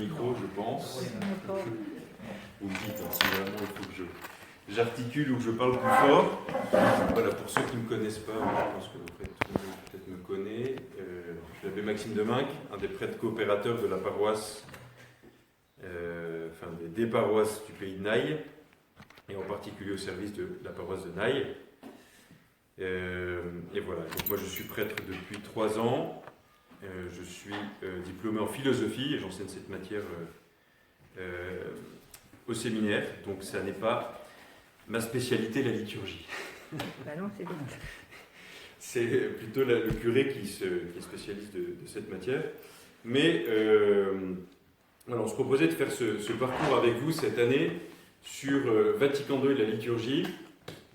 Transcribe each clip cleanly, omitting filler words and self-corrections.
micro, je pense. Vous me dites, hein, si vraiment il faut que j'articule ou que je parle plus fort. Voilà, pour ceux qui ne me connaissent pas, je pense que peut-être me connaît. Je suis l'abbé Maxime Deminck, un des prêtres coopérateurs de la paroisse, des paroisses du pays de Naï, et en particulier au service de la paroisse de Naï. Et voilà, donc moi je suis prêtre depuis 3 ans. Je suis diplômé en philosophie et j'enseigne cette matière au séminaire. Donc ça n'est pas ma spécialité, la liturgie. Bah non, c'est bien. C'est plutôt le curé qui est spécialiste de cette matière. Mais voilà, on se proposait de faire ce parcours avec vous cette année sur Vatican II et la liturgie,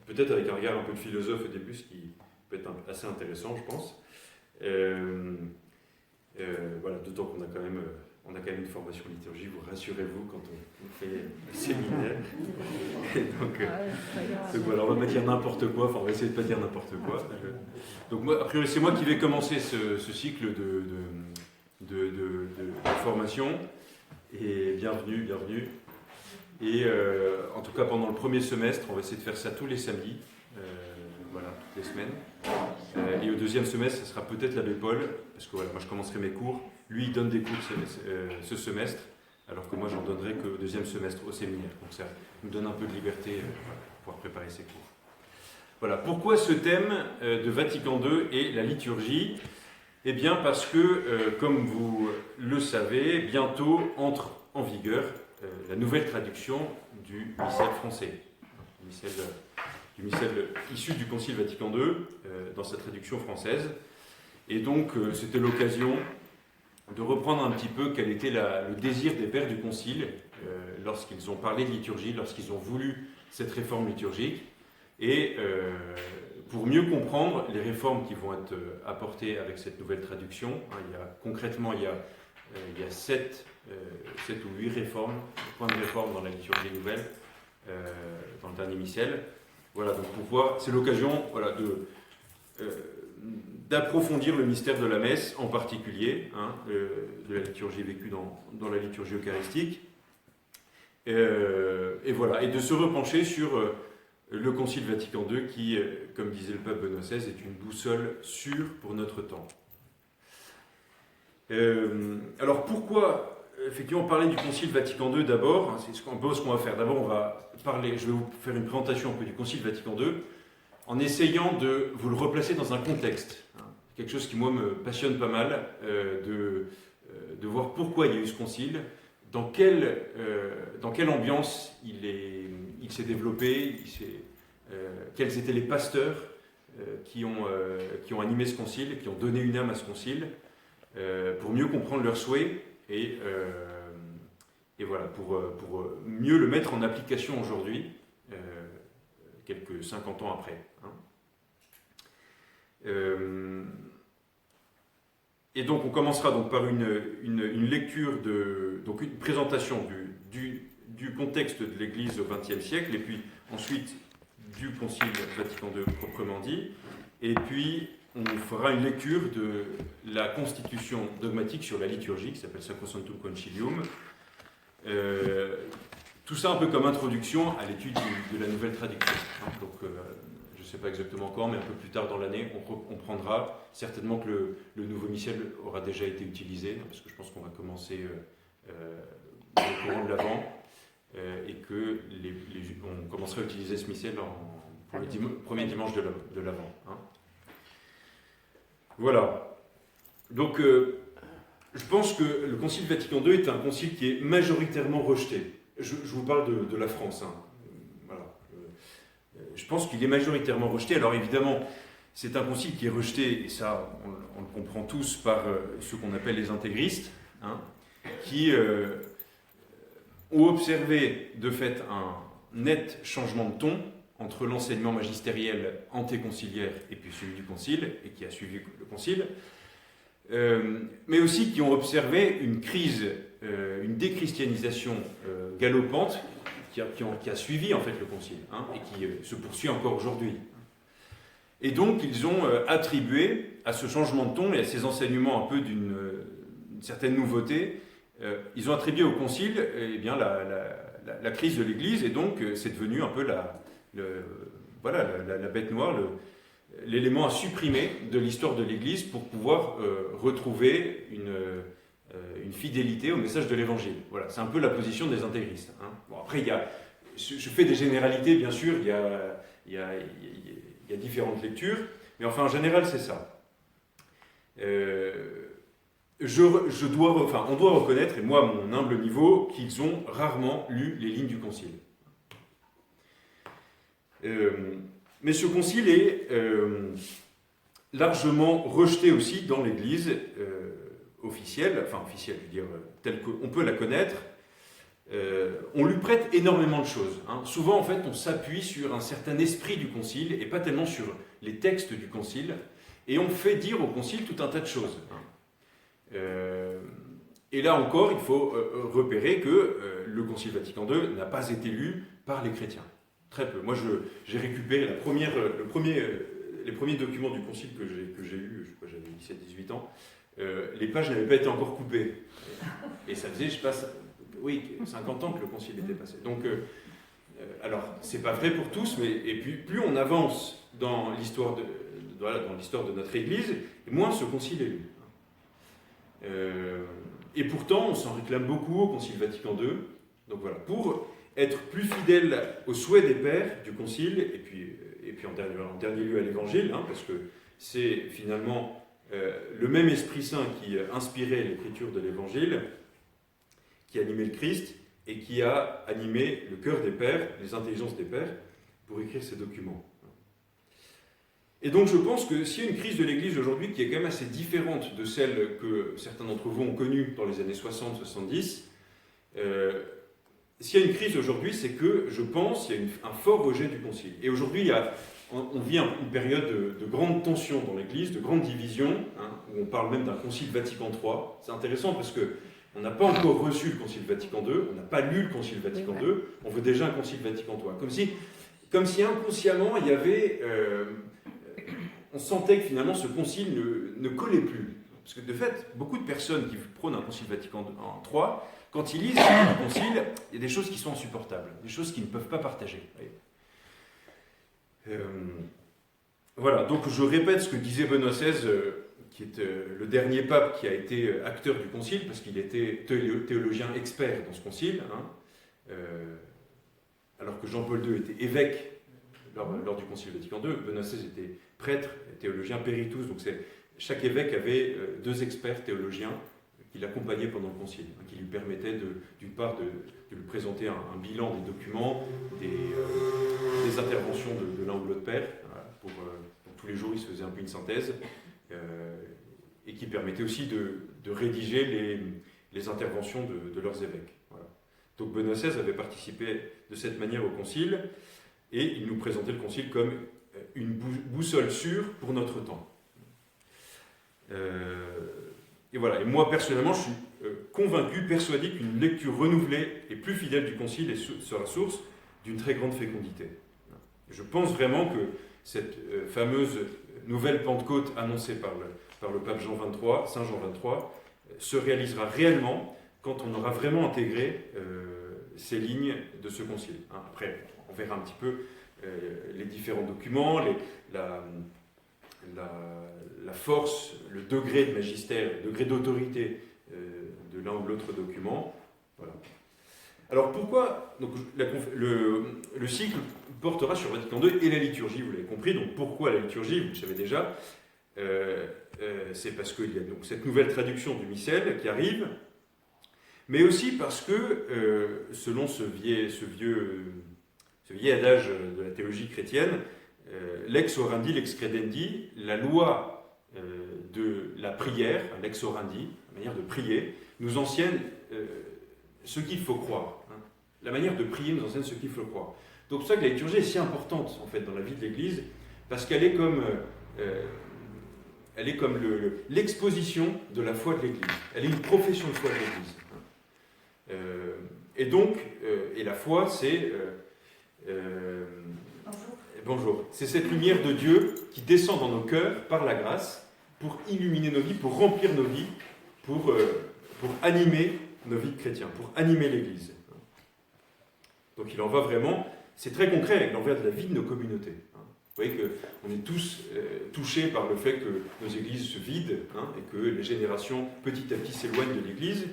peut-être avec un regard un peu de philosophe au début, ce qui peut être assez intéressant, je pense. Voilà, d'autant qu'on a quand même une formation liturgie, vous rassurez-vous quand on fait le séminaire. Donc voilà, on va pas dire n'importe quoi, enfin on va essayer de ne pas dire n'importe quoi. Donc moi, a priori, c'est moi qui vais commencer ce cycle de formation. Et bienvenue. Et en tout cas, pendant le premier semestre, on va essayer de faire ça tous les samedis, voilà, toutes les semaines. Et au deuxième semestre, ça sera peut-être l'abbé Paul, parce que voilà, moi je commencerai mes cours. Lui, il donne des cours ce semestre, alors que moi, j'en donnerai qu'au deuxième semestre au séminaire. Donc ça nous donne un peu de liberté pour pouvoir préparer ses cours. Voilà. Pourquoi ce thème de Vatican II et la liturgie ? Eh bien, parce que, comme vous le savez, bientôt entre en vigueur la nouvelle traduction du missel français, du missel issu du Concile Vatican II, dans sa traduction française. Et donc, c'était l'occasion de reprendre un petit peu quel était le désir des pères du Concile lorsqu'ils ont parlé de liturgie, lorsqu'ils ont voulu cette réforme liturgique, et pour mieux comprendre les réformes qui vont être apportées avec cette nouvelle traduction. Concrètement, il y a 7 ou 8 réformes, points de réforme dans la liturgie nouvelle, dans le dernier missel. Voilà, donc pour voir, c'est l'occasion, voilà, d'approfondir le mystère de la messe, en particulier, de la liturgie vécue dans la liturgie eucharistique, et voilà, et de se repencher sur le Concile Vatican II qui, comme disait le pape Benoît XVI, est une boussole sûre pour notre temps. Alors pourquoi, effectivement, parler du Concile Vatican II d'abord, c'est un peu ce qu'on va faire. D'abord, je vais vous faire une présentation un peu du Concile Vatican II, en essayant de vous le replacer dans un contexte. Quelque chose qui, moi, me passionne pas mal, de voir pourquoi il y a eu ce concile, dans quelle ambiance il s'est développé, quels étaient les pasteurs qui ont animé ce concile, qui ont donné une âme à ce concile, pour mieux comprendre leurs souhaits et voilà, pour mieux le mettre en application aujourd'hui, quelques 50 ans après. Et donc on commencera donc par une lecture, donc une présentation du contexte de l'Église au XXe siècle, et puis ensuite du Concile Vatican II proprement dit, et puis on fera une lecture de la constitution dogmatique sur la liturgie, qui s'appelle Sacrosanctum Concilium. Tout ça un peu comme introduction à l'étude de la nouvelle traduction. Donc, je ne sais pas exactement quand, mais un peu plus tard dans l'année, on prendra certainement que le nouveau missel aura déjà été utilisé, parce que je pense qu'on va commencer au courant de l'Avent, et on commencera à utiliser ce missel pour le premier dimanche de l'Avent. Voilà. Donc, je pense que le Concile Vatican II est un concile qui est majoritairement rejeté. Je vous parle de la France. Voilà. Je pense qu'il est majoritairement rejeté. Alors évidemment, c'est un concile qui est rejeté, et ça, on le comprend tous, par ceux qu'on appelle les intégristes, qui ont observé de fait un net changement de ton entre l'enseignement magistériel antéconciliaire et puis celui du concile, et qui a suivi le concile, mais aussi qui ont observé une crise, une déchristianisation galopante qui a suivi en fait le concile, et qui se poursuit encore aujourd'hui. Et donc ils ont attribué à ce changement de ton et à ces enseignements un peu d'une certaine nouveauté ils ont attribué au Concile eh bien, la crise de l'Église, et donc c'est devenu un peu la bête noire, l'élément à supprimer de l'histoire de l'Église pour pouvoir retrouver une fidélité au message de l'Évangile. Voilà, c'est un peu la position des intégristes. Hein. Bon, après, je fais des généralités, bien sûr, il y a différentes lectures, mais enfin, en général, c'est ça. On doit reconnaître, et moi, à mon humble niveau, qu'ils ont rarement lu les lignes du Concile. Mais ce Concile est largement rejeté aussi dans l'Église officielle, je veux dire, telle qu'on peut la connaître. On lui prête énormément de choses. Hein. Souvent, en fait, on s'appuie sur un certain esprit du Concile et pas tellement sur les textes du Concile, et on fait dire au Concile tout un tas de choses. Hein. Et là encore, il faut repérer que le Concile Vatican II n'a pas été lu par les chrétiens. Très peu. Moi, j'ai récupéré les premiers documents du Concile que j'ai lus, je crois que j'avais 17-18 ans. Les pages n'avaient pas été encore coupées. Et ça faisait, 50 ans que le Concile était passé. Donc, alors, c'est pas vrai pour tous, mais et puis plus on avance dans l'histoire de notre Église, moins ce Concile est lu. Et pourtant, on s'en réclame beaucoup au Concile Vatican II. Donc voilà, pour être plus fidèle aux souhaits des pères du Concile, et puis en dernier lieu à l'Évangile, hein, parce que c'est finalement le même Esprit Saint qui inspirait l'écriture de l'Évangile, qui animait le Christ, et qui a animé le cœur des pères, les intelligences des pères, pour écrire ces documents. Et donc je pense que s'il y a une crise de l'Église aujourd'hui qui est quand même assez différente de celle que certains d'entre vous ont connue dans les années 60-70, s'il y a une crise aujourd'hui, c'est que, je pense, il y a un fort rejet du Concile. Et aujourd'hui, on vit une période de grande tension dans l'Église, de grande division, hein, où on parle même d'un Concile Vatican III. C'est intéressant parce qu'on n'a pas encore reçu le Concile Vatican II, on n'a pas lu le Concile Vatican II, on veut déjà un Concile Vatican III. Comme si inconsciemment, il y avait... on sentait que finalement ce concile ne collait plus. Parce que de fait, beaucoup de personnes qui prônent un concile Vatican III, quand ils lisent le concile, il y a des choses qui sont insupportables, des choses qu'ils ne peuvent pas partager. Voilà, donc je répète ce que disait Benoît XVI, qui est le dernier pape qui a été acteur du concile, parce qu'il était théologien expert dans ce concile, hein, alors que Jean-Paul II était évêque lors du Concile Vatican II, Benoît XVI était prêtre, théologien péritus, donc chaque évêque avait deux experts théologiens qui l'accompagnaient pendant le Concile, qui lui permettaient d'une part de lui présenter un bilan des documents, des interventions de l'un ou l'autre père, voilà, pour tous les jours il se faisait un peu une synthèse, et qui permettait aussi de rédiger les interventions de leurs évêques. Voilà. Donc Benoît XVI avait participé de cette manière au Concile, et il nous présentait le Concile comme une boussole sûre pour notre temps. Et voilà. Et moi, personnellement, je suis convaincu, persuadé qu'une lecture renouvelée et plus fidèle du Concile sera source d'une très grande fécondité. Je pense vraiment que cette fameuse nouvelle Pentecôte annoncée par le pape Jean XXIII, Saint Jean XXIII, se réalisera réellement quand on aura vraiment intégré ces lignes de ce Concile. Après, on verra un petit peu les différents documents, la force, le degré de magistère, le degré d'autorité de l'un ou l'autre document. Voilà. Alors pourquoi donc, le cycle portera sur Vatican II et la liturgie, vous l'avez compris. Donc pourquoi la liturgie, vous le savez déjà, c'est parce qu'il y a donc cette nouvelle traduction du missel qui arrive, mais aussi parce que, selon ce vieil adage de la théologie chrétienne, lex orandi, lex credendi, la loi de la prière, lex orandi, la manière de prier, nous enseigne ce qu'il faut croire. Hein. La manière de prier nous enseigne ce qu'il faut croire. Donc c'est pour ça que la liturgie est si importante en fait dans la vie de l'Église, parce qu'elle est comme l'exposition de la foi de l'Église. Elle est une profession de foi de l'Église. Et donc, et la foi, c'est bonjour. C'est cette lumière de Dieu qui descend dans nos cœurs par la grâce pour illuminer nos vies, pour remplir nos vies, pour animer nos vies de chrétiens, pour animer l'Église. Donc il en va vraiment, c'est très concret, il en va de la vie de nos communautés. Vous voyez qu'on est tous touchés par le fait que nos églises se vident et que les générations petit à petit s'éloignent de l'Église.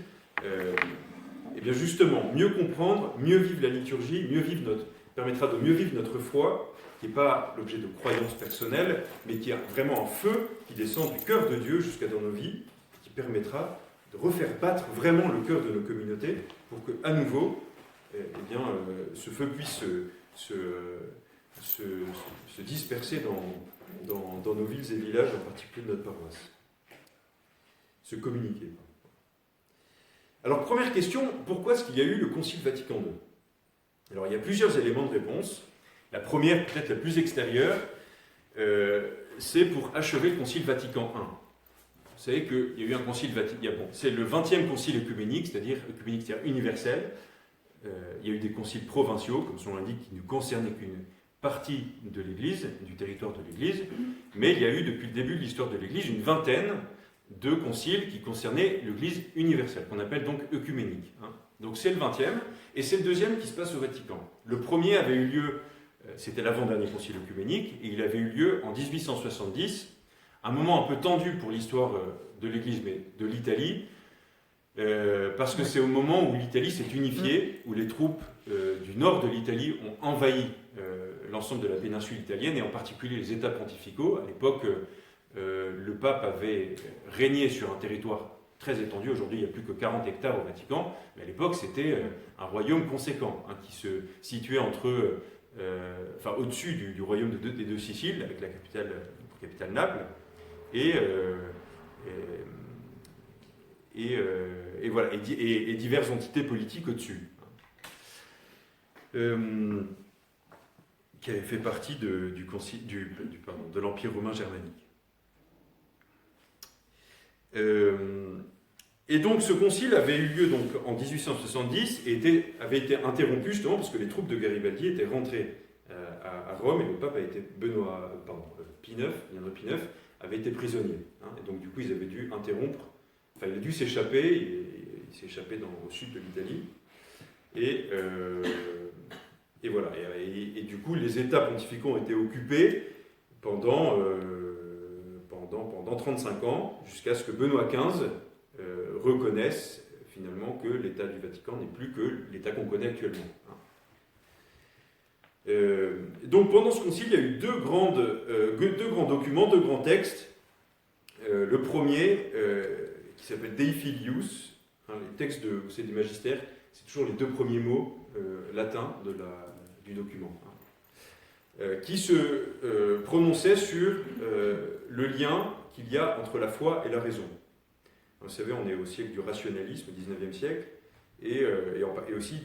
Et bien justement, mieux comprendre, mieux vivre la liturgie, permettra de mieux vivre notre foi, qui n'est pas l'objet de croyances personnelles, mais qui a vraiment un feu qui descend du cœur de Dieu jusqu'à dans nos vies, qui permettra de refaire battre vraiment le cœur de nos communautés pour qu'à nouveau, ce feu puisse se disperser dans nos villes et villages, en particulier de notre paroisse. Se communiquer. Alors, première question, pourquoi est-ce qu'il y a eu le Concile Vatican II ? Alors, il y a plusieurs éléments de réponse. La première, peut-être la plus extérieure, c'est pour achever le Concile Vatican I. Vous savez qu'il y a eu un Concile Vatican... c'est le 20e Concile œcuménique, c'est-à-dire universel. Il y a eu des conciles provinciaux, comme son l'indique, qui ne concernaient qu'une partie de l'Église, du territoire de l'Église, mais il y a eu, depuis le début de l'histoire de l'Église, une vingtaine de conciles qui concernaient l'Église universelle, qu'on appelle donc œcuménique. Donc c'est le 20e, et c'est le deuxième qui se passe au Vatican. Le premier avait eu lieu, c'était l'avant-dernier concile œcuménique, et il avait eu lieu en 1870, un moment un peu tendu pour l'histoire de l'Église, mais de l'Italie, parce que c'est au moment où l'Italie s'est unifiée, où les troupes du nord de l'Italie ont envahi l'ensemble de la péninsule italienne, et en particulier les États pontificaux. À l'époque, le pape avait régné sur un territoire très étendu. Aujourd'hui, il n'y a plus que 40 hectares au Vatican, mais à l'époque, c'était un royaume conséquent, qui se situait au-dessus du royaume des deux Siciles, avec la capitale Naples, et diverses entités politiques au-dessus, qui avaient fait partie de l'Empire romain germanique. Et donc ce concile avait eu lieu donc, en 1870 et avait été interrompu justement parce que les troupes de Garibaldi étaient rentrées à Rome et le pape a été Pie IX, Pie IX, avait été prisonnier. Et donc du coup ils avaient dû interrompre. Enfin, il a dû s'échapper, il s'est échappé au sud de l'Italie, et voilà. Et du coup, les États pontificaux ont été occupés pendant 35 ans, jusqu'à ce que Benoît XV reconnaisse finalement que l'État du Vatican n'est plus que l'État qu'on connaît actuellement. Donc pendant ce concile, il y a eu deux grands documents, deux grands textes. Le premier, qui s'appelle Dei Filius, les textes du magistère, c'est toujours les deux premiers mots latins du document, qui se prononçait sur le lien qu'il y a entre la foi et la raison. Vous savez, on est au siècle du rationalisme, au XIXe siècle, et aussi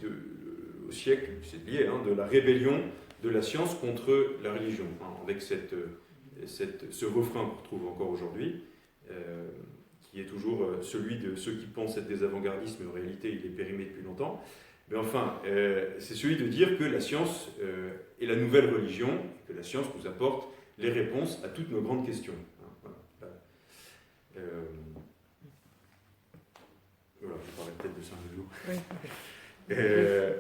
au siècle, c'est lié, de la rébellion de la science contre la religion, avec ce refrain qu'on retrouve encore aujourd'hui, qui est toujours celui de ceux qui pensent être des avant-gardistes, mais en réalité il est périmé depuis longtemps. Mais enfin, c'est celui de dire que la science est la nouvelle religion, que la science nous apporte les réponses à toutes nos grandes questions. Voilà, je parlais peut-être de Saint-Loup. Oui.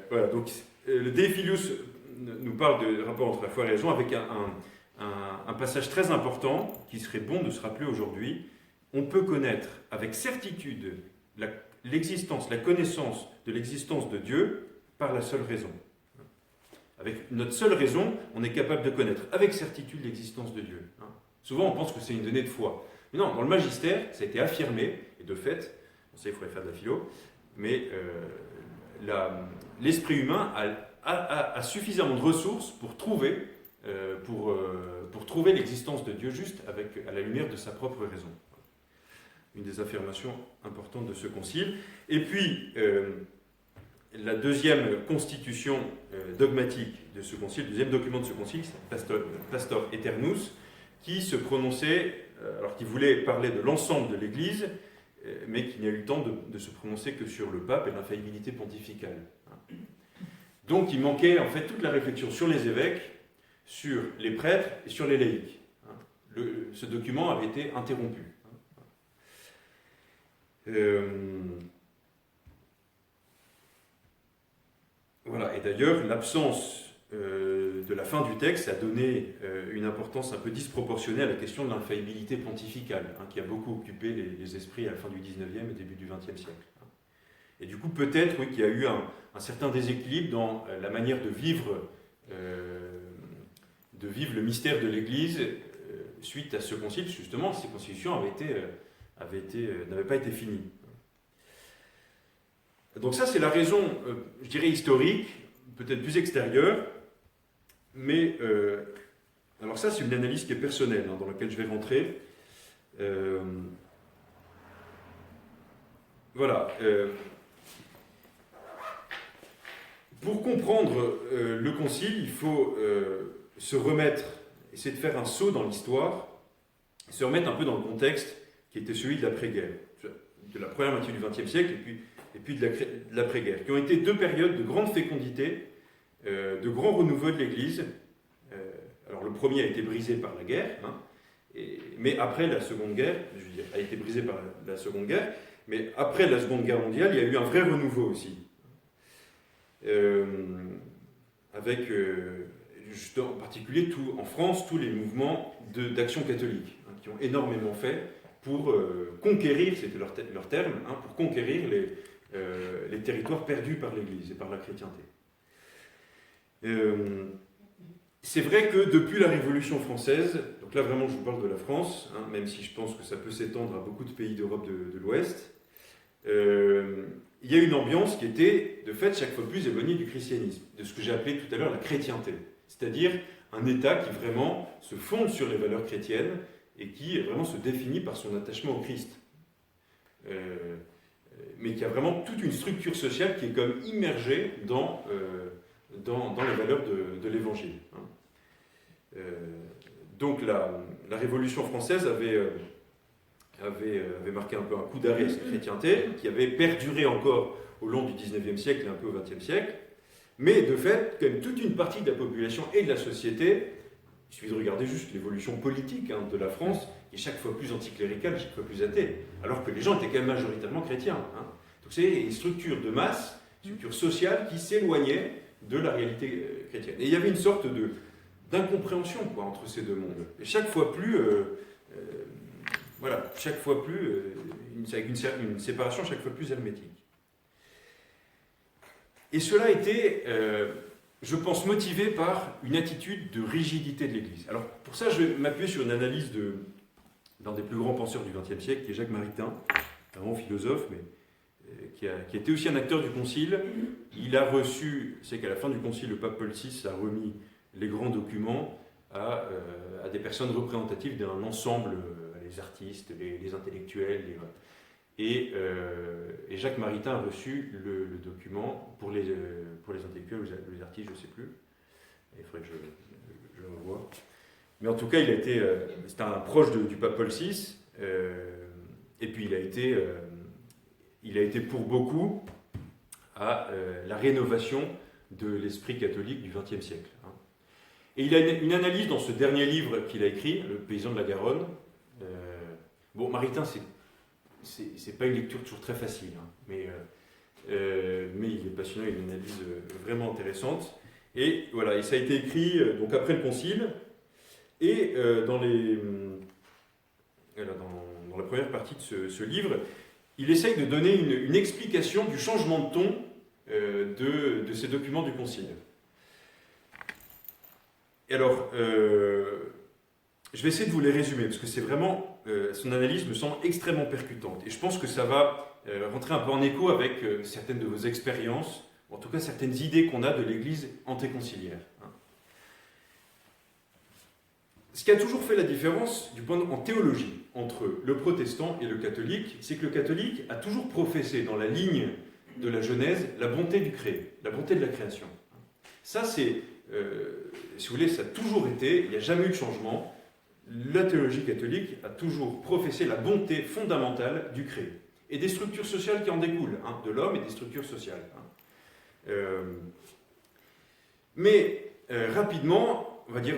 Voilà, donc le Dei Filius nous parle de rapport entre la foi et la raison avec un passage très important qui serait bon de se rappeler aujourd'hui. On peut connaître avec certitude la connaissance de l'existence de Dieu par la seule raison. Avec notre seule raison, on est capable de connaître avec certitude l'existence de Dieu. Souvent, on pense que c'est une donnée de foi. Mais non, dans le magistère, ça a été affirmé, et de fait, on sait qu'il faudrait faire de la philo, mais l'esprit humain a suffisamment de ressources pour trouver l'existence de Dieu juste à la lumière de sa propre raison. Une des affirmations importantes de ce concile. Et puis, la deuxième constitution dogmatique de ce concile, le deuxième document de ce concile, c'est Pastor Aeternus, qui se prononçait, alors qu'il voulait parler de l'ensemble de l'Église, mais qui n'a eu le temps de se prononcer que sur le pape et l'infaillibilité pontificale. Donc il manquait en fait toute la réflexion sur les évêques, sur les prêtres et sur les laïcs. Ce document avait été interrompu. Voilà. Et d'ailleurs, l'absence de la fin du texte a donné une importance un peu disproportionnée à la question de l'infaillibilité pontificale, qui a beaucoup occupé les esprits à la fin du XIXe et début du XXe siècle. Et du coup, peut-être qu'il y a eu un certain déséquilibre dans la manière de vivre le mystère de l'Église suite à ce concile. Justement, ces constitutions n'avaient pas été finies. Donc ça, c'est la raison, je dirais, historique, peut-être plus extérieure, mais alors ça, c'est une analyse qui est personnelle, dans laquelle je vais rentrer. Voilà. Pour comprendre le concile, il faut se remettre, essayer de faire un saut dans l'histoire, se remettre un peu dans le contexte qui était celui de l'après-guerre, de la première moitié du XXe siècle et puis de l'après-guerre, qui ont été deux périodes de grande fécondité, de grand renouveau de l'Église. Alors le premier a été brisé par la guerre, mais après la Seconde Guerre, je veux dire, a été brisé par la Seconde Guerre, mais après la Seconde Guerre mondiale, il y a eu un vrai renouveau aussi. Avec, en particulier en France, tous les mouvements d'action catholique, qui ont énormément fait pour conquérir, c'était leur terme, pour conquérir les territoires perdus par l'Église et par la chrétienté. C'est vrai que depuis la Révolution française, donc là vraiment je vous parle de la France, même si je pense que ça peut s'étendre à beaucoup de pays d'Europe de l'Ouest, il y a une ambiance qui était de fait chaque fois plus éloignée du christianisme, de ce que j'ai appelé tout à l'heure la chrétienté, c'est-à-dire un État qui vraiment se fonde sur les valeurs chrétiennes et qui vraiment se définit par son attachement au Christ. Mais qui a vraiment toute une structure sociale qui est comme immergée dans les valeurs de l'Évangile. Donc la Révolution française avait marqué un peu un coup d'arrêt à cette chrétienté, qui avait perduré encore au long du XIXe siècle et un peu au XXe siècle, mais de fait, quand même toute une partie de la population et de la société, il suffit de regarder juste l'évolution politique de la France, qui est chaque fois plus anticléricale, chaque fois plus athée, alors que les gens étaient quand même majoritairement chrétiens. Donc c'est une structure de masse, une structure sociale qui s'éloignait de la réalité chrétienne. Et il y avait une sorte d'incompréhension entre ces deux mondes. Et chaque fois plus, avec une séparation chaque fois plus hermétique. Et cela a été, je pense, motivé par une attitude de rigidité de l'Église. Alors pour ça, je vais m'appuyer sur une analyse d'un des plus grands penseurs du XXe siècle, qui est Jacques Maritain, un grand philosophe, mais qui était aussi un acteur du Concile. Il a reçu, c'est qu'à la fin du Concile, le pape Paul VI a remis les grands documents à des personnes représentatives d'un ensemble, les artistes, les intellectuels, et Jacques Maritain a reçu le document pour les intellectuels ou les artistes, je ne sais plus. Il faudrait que je le revoie. Mais en tout cas, c'était un proche du pape Paul VI, et puis il a été pour beaucoup à la rénovation de l'esprit catholique du XXe siècle. Et il a une analyse dans ce dernier livre qu'il a écrit, Le paysan de la Garonne. Maritain, c'est pas une lecture toujours très facile, mais il est passionnant, il a une analyse vraiment intéressante. Et voilà, et ça a été écrit donc après le Concile, et dans la première partie de ce livre, il essaye de donner une explication du changement de ton de ces documents du Concile. Et alors, je vais essayer de vous les résumer, parce que c'est vraiment, son analyse me semble extrêmement percutante. Et je pense que ça va rentrer un peu en écho avec certaines de vos expériences, ou en tout cas certaines idées qu'on a de l'Église antéconciliaire. Ce qui a toujours fait la différence, en théologie, entre le protestant et le catholique, c'est que le catholique a toujours professé dans la ligne de la Genèse la bonté du créé, la bonté de la création. Ça, c'est, si vous voulez, ça a toujours été, il n'y a jamais eu de changement. La théologie catholique a toujours professé la bonté fondamentale du créé et des structures sociales qui en découlent, de l'homme et des structures sociales. Mais rapidement, on va dire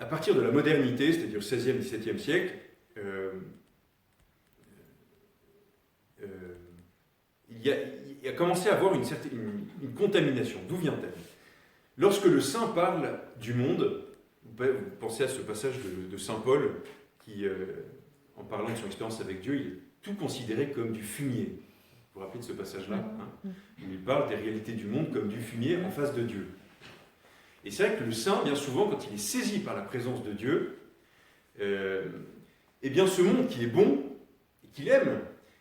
à partir de la modernité, c'est-à-dire le XVIe, XVIIe siècle, il a commencé à avoir une contamination. D'où vient-elle? Lorsque le saint parle du monde, vous pensez à ce passage de saint Paul qui, en parlant de son expérience avec Dieu, il est tout considéré comme du fumier. Vous vous rappelez de ce passage-là, hein? Il parle des réalités du monde comme du fumier en face de Dieu. Et c'est vrai que le saint, bien souvent, quand il est saisi par la présence de Dieu, eh bien ce monde qui est bon, et qu'il aime,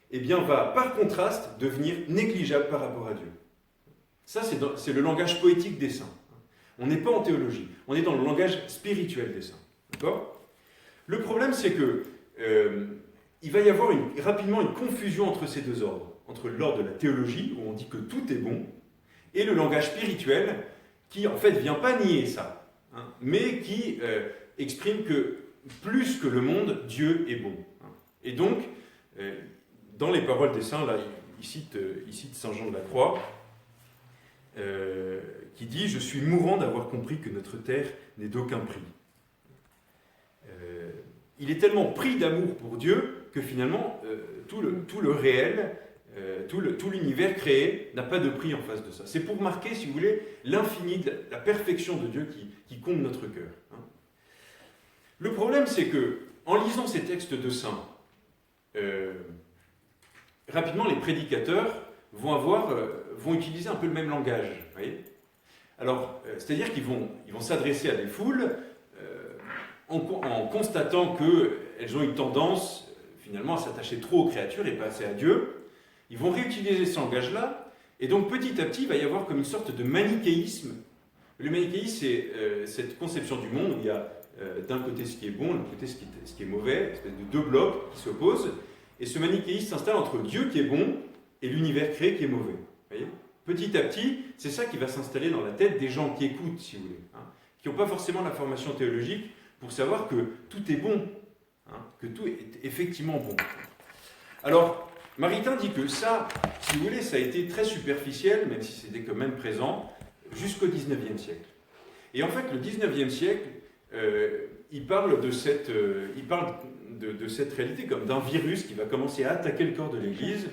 eh bien va par contraste devenir négligeable par rapport à Dieu. Ça, c'est le langage poétique des saints. On n'est pas en théologie, on est dans le langage spirituel des saints. D'accord ? Le problème, c'est que il va y avoir rapidement une confusion entre ces deux ordres, entre l'ordre de la théologie, où on dit que tout est bon, et le langage spirituel, qui en fait ne vient pas nier ça, hein, mais qui exprime que plus que le monde, Dieu est bon. Hein. Et donc, dans les paroles des saints, là, il cite saint Jean de la Croix, qui dit « Je suis mourant d'avoir compris que notre terre n'est d'aucun prix. » Il est tellement pris d'amour pour Dieu que finalement, tout le réel, tout l'univers créé n'a pas de prix en face de ça. C'est pour marquer, si vous voulez, l'infini, la perfection de Dieu qui comble notre cœur. Hein. Le problème, c'est que, en lisant ces textes de saints, rapidement, les prédicateurs vont utiliser un peu le même langage. Vous voyez ? Alors, c'est-à-dire qu'ils vont s'adresser à des foules en constatant qu'elles ont une tendance, finalement, à s'attacher trop aux créatures et pas assez à Dieu. Ils vont réutiliser ce langage-là, et donc petit à petit, il va y avoir comme une sorte de manichéisme. Le manichéisme, c'est cette conception du monde où il y a d'un côté ce qui est bon, de l'autre côté ce qui est mauvais, une espèce de deux blocs qui s'opposent, et ce manichéisme s'installe entre Dieu qui est bon et l'univers créé qui est mauvais. Vous voyez ? Petit à petit, c'est ça qui va s'installer dans la tête des gens qui écoutent, si vous voulez, hein, qui n'ont pas forcément la formation théologique pour savoir que tout est bon, hein, que tout est effectivement bon. Alors, Maritain dit que ça, si vous voulez, ça a été très superficiel, même si c'était quand même présent, jusqu'au XIXe siècle. Et en fait, le XIXe siècle, il parle de cette réalité comme d'un virus qui va commencer à attaquer le corps de l'Église.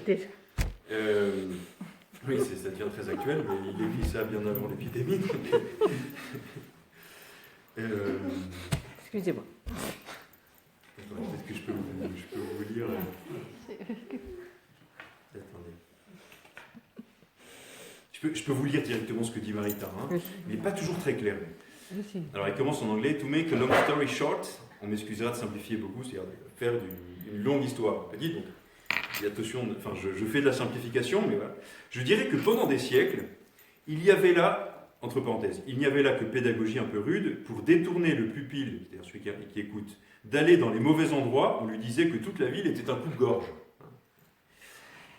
Oui, ça devient très actuel, mais il écrit ça bien avant l'épidémie. Excusez-moi. Peut-être que je peux vous lire. Attendez. Je peux vous lire directement ce que dit Maritain. Hein. Il n'est pas toujours très clair. Alors, il commence en anglais. To make a long story short, on m'excusera de simplifier beaucoup, c'est-à-dire de faire une longue histoire petite. Donc, attention, enfin, je fais de la simplification, mais voilà. Je dirais que pendant des siècles, il y avait là, entre parenthèses, il n'y avait là que pédagogie un peu rude pour détourner le pupille, c'est-à-dire celui qui écoute, d'aller dans les mauvais endroits. On lui disait que toute la ville était un coupe-gorge.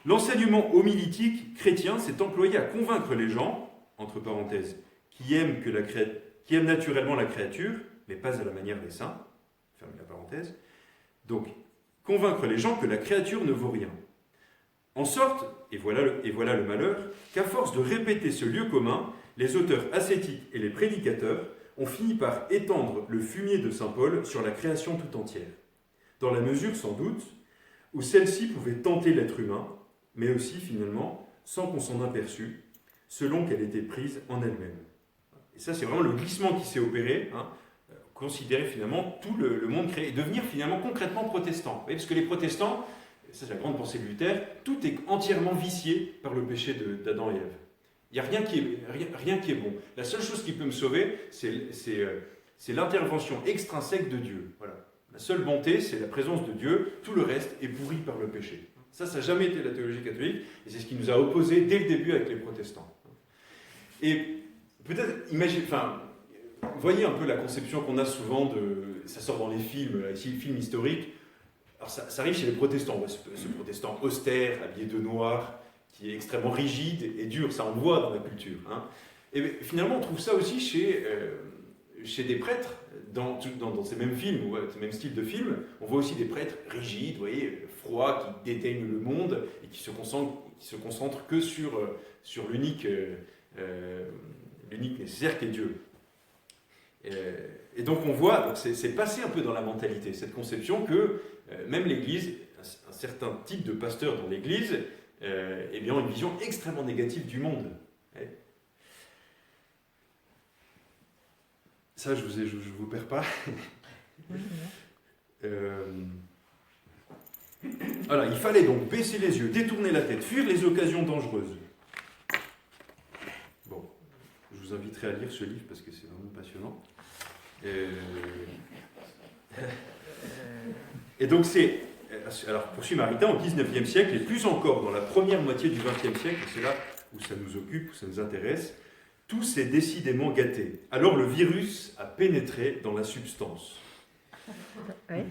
L'enseignement homilétique chrétien s'est employé à convaincre les gens, entre parenthèses, qui aiment naturellement la créature, mais pas à la manière des saints, fermez la parenthèse, donc convaincre les gens que la créature ne vaut rien. En sorte, et voilà le malheur, qu'à force de répéter ce lieu commun, les auteurs ascétiques et les prédicateurs ont fini par étendre le fumier de saint Paul sur la création tout entière, dans la mesure sans doute où celle-ci pouvait tenter l'être humain, mais aussi finalement sans qu'on s'en aperçût, selon qu'elle était prise en elle-même. Et ça, c'est vraiment le glissement qui s'est opéré, hein, considérer finalement tout le monde créé et devenir finalement concrètement protestant. Vous voyez, parce que les protestants, ça c'est la grande pensée de Luther, tout est entièrement vicié par le péché d'Adam et Ève. Il n'y a rien qui est bon. La seule chose qui peut me sauver, c'est l'intervention extrinsèque de Dieu. Voilà. La seule bonté, c'est la présence de Dieu. Tout le reste est pourri par le péché. Ça n'a jamais été la théologie catholique, et c'est ce qui nous a opposés dès le début avec les protestants. Et peut-être, voyez un peu la conception qu'on a souvent ça sort dans les films, ici, les films historiques. Alors ça arrive chez les protestants, ce protestant austère, habillé de noir, qui est extrêmement rigide et dur, ça on le voit dans la culture. Hein. Et finalement, on trouve ça aussi chez des prêtres, dans ces mêmes films, ou ces mêmes styles de films. On voit aussi des prêtres rigides, vous voyez, froids, qui dédaignent le monde et qui se concentrent que sur l'unique nécessaire qu'est Dieu. Et donc on voit, c'est passé un peu dans la mentalité, cette conception que même l'Église, un certain type de pasteur dans l'Église, ont une vision extrêmement négative du monde. Ça, je vous perds pas. Voilà, il fallait donc baisser les yeux, détourner la tête, fuir les occasions dangereuses. Bon, je vous inviterai à lire ce livre parce que c'est vraiment passionnant. Et donc c'est... Alors, poursuit Maritain, au XIXe siècle, et plus encore dans la première moitié du XXe siècle, et c'est là où ça nous occupe, où ça nous intéresse, tout s'est décidément gâté. Alors le virus a pénétré dans la substance. Ouais.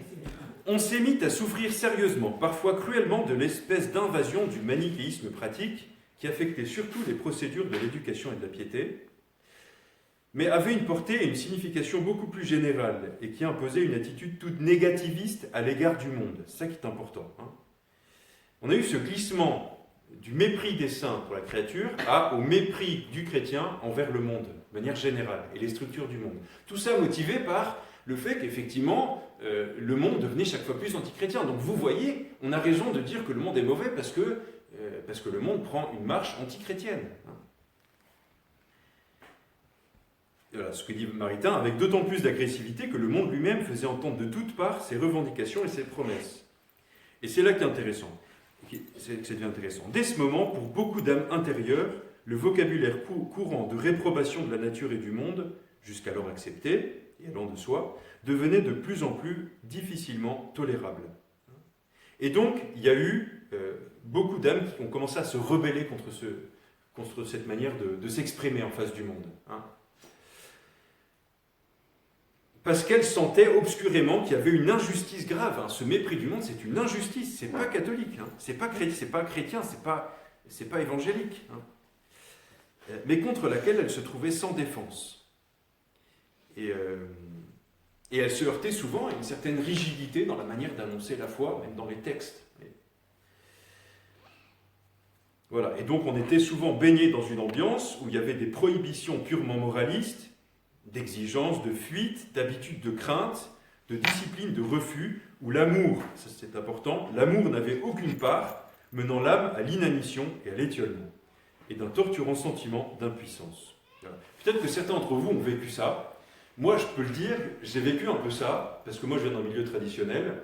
On s'est mis à souffrir sérieusement, parfois cruellement, de l'espèce d'invasion du manichéisme pratique qui affectait surtout les procédures de l'éducation et de la piété, mais avait une portée et une signification beaucoup plus générale et qui imposait une attitude toute négativiste à l'égard du monde. C'est ça qui est important. On a eu ce glissement du mépris des saints pour la créature au mépris du chrétien envers le monde, de manière générale, et les structures du monde. Tout ça motivé par le fait qu'effectivement, le monde devenait chaque fois plus antichrétien. Donc vous voyez, on a raison de dire que le monde est mauvais parce que le monde prend une marche antichrétienne. Voilà ce que dit Maritain, avec d'autant plus d'agressivité que le monde lui-même faisait entendre de toutes parts ses revendications et ses promesses. Et c'est là que ça devient intéressant. Dès ce moment, pour beaucoup d'âmes intérieures, le vocabulaire courant de réprobation de la nature et du monde, jusqu'alors accepté, et allant de soi, devenait de plus en plus difficilement tolérable. Et donc, il y a eu beaucoup d'âmes qui ont commencé à se rebeller contre cette manière de s'exprimer en face du monde. Parce qu'elles sentaient obscurément qu'il y avait une injustice grave. Ce mépris du monde, c'est une injustice. C'est pas catholique, c'est pas chrétien, c'est pas évangélique. Mais contre laquelle elles se trouvaient sans défense. Et elles se heurtaient souvent à une certaine rigidité dans la manière d'annoncer la foi, même dans les textes. Voilà. Et donc on était souvent baigné dans une ambiance où il y avait des prohibitions purement moralistes, d'exigences, de fuite, d'habitudes de crainte, de discipline, de refus, où l'amour, ça c'est important, l'amour n'avait aucune part, menant l'âme à l'inanition et à l'étiolement, et d'un torturant sentiment d'impuissance. Voilà. Peut-être que certains d'entre vous ont vécu ça. Moi, je peux le dire, j'ai vécu un peu ça, parce que moi je viens d'un milieu traditionnel,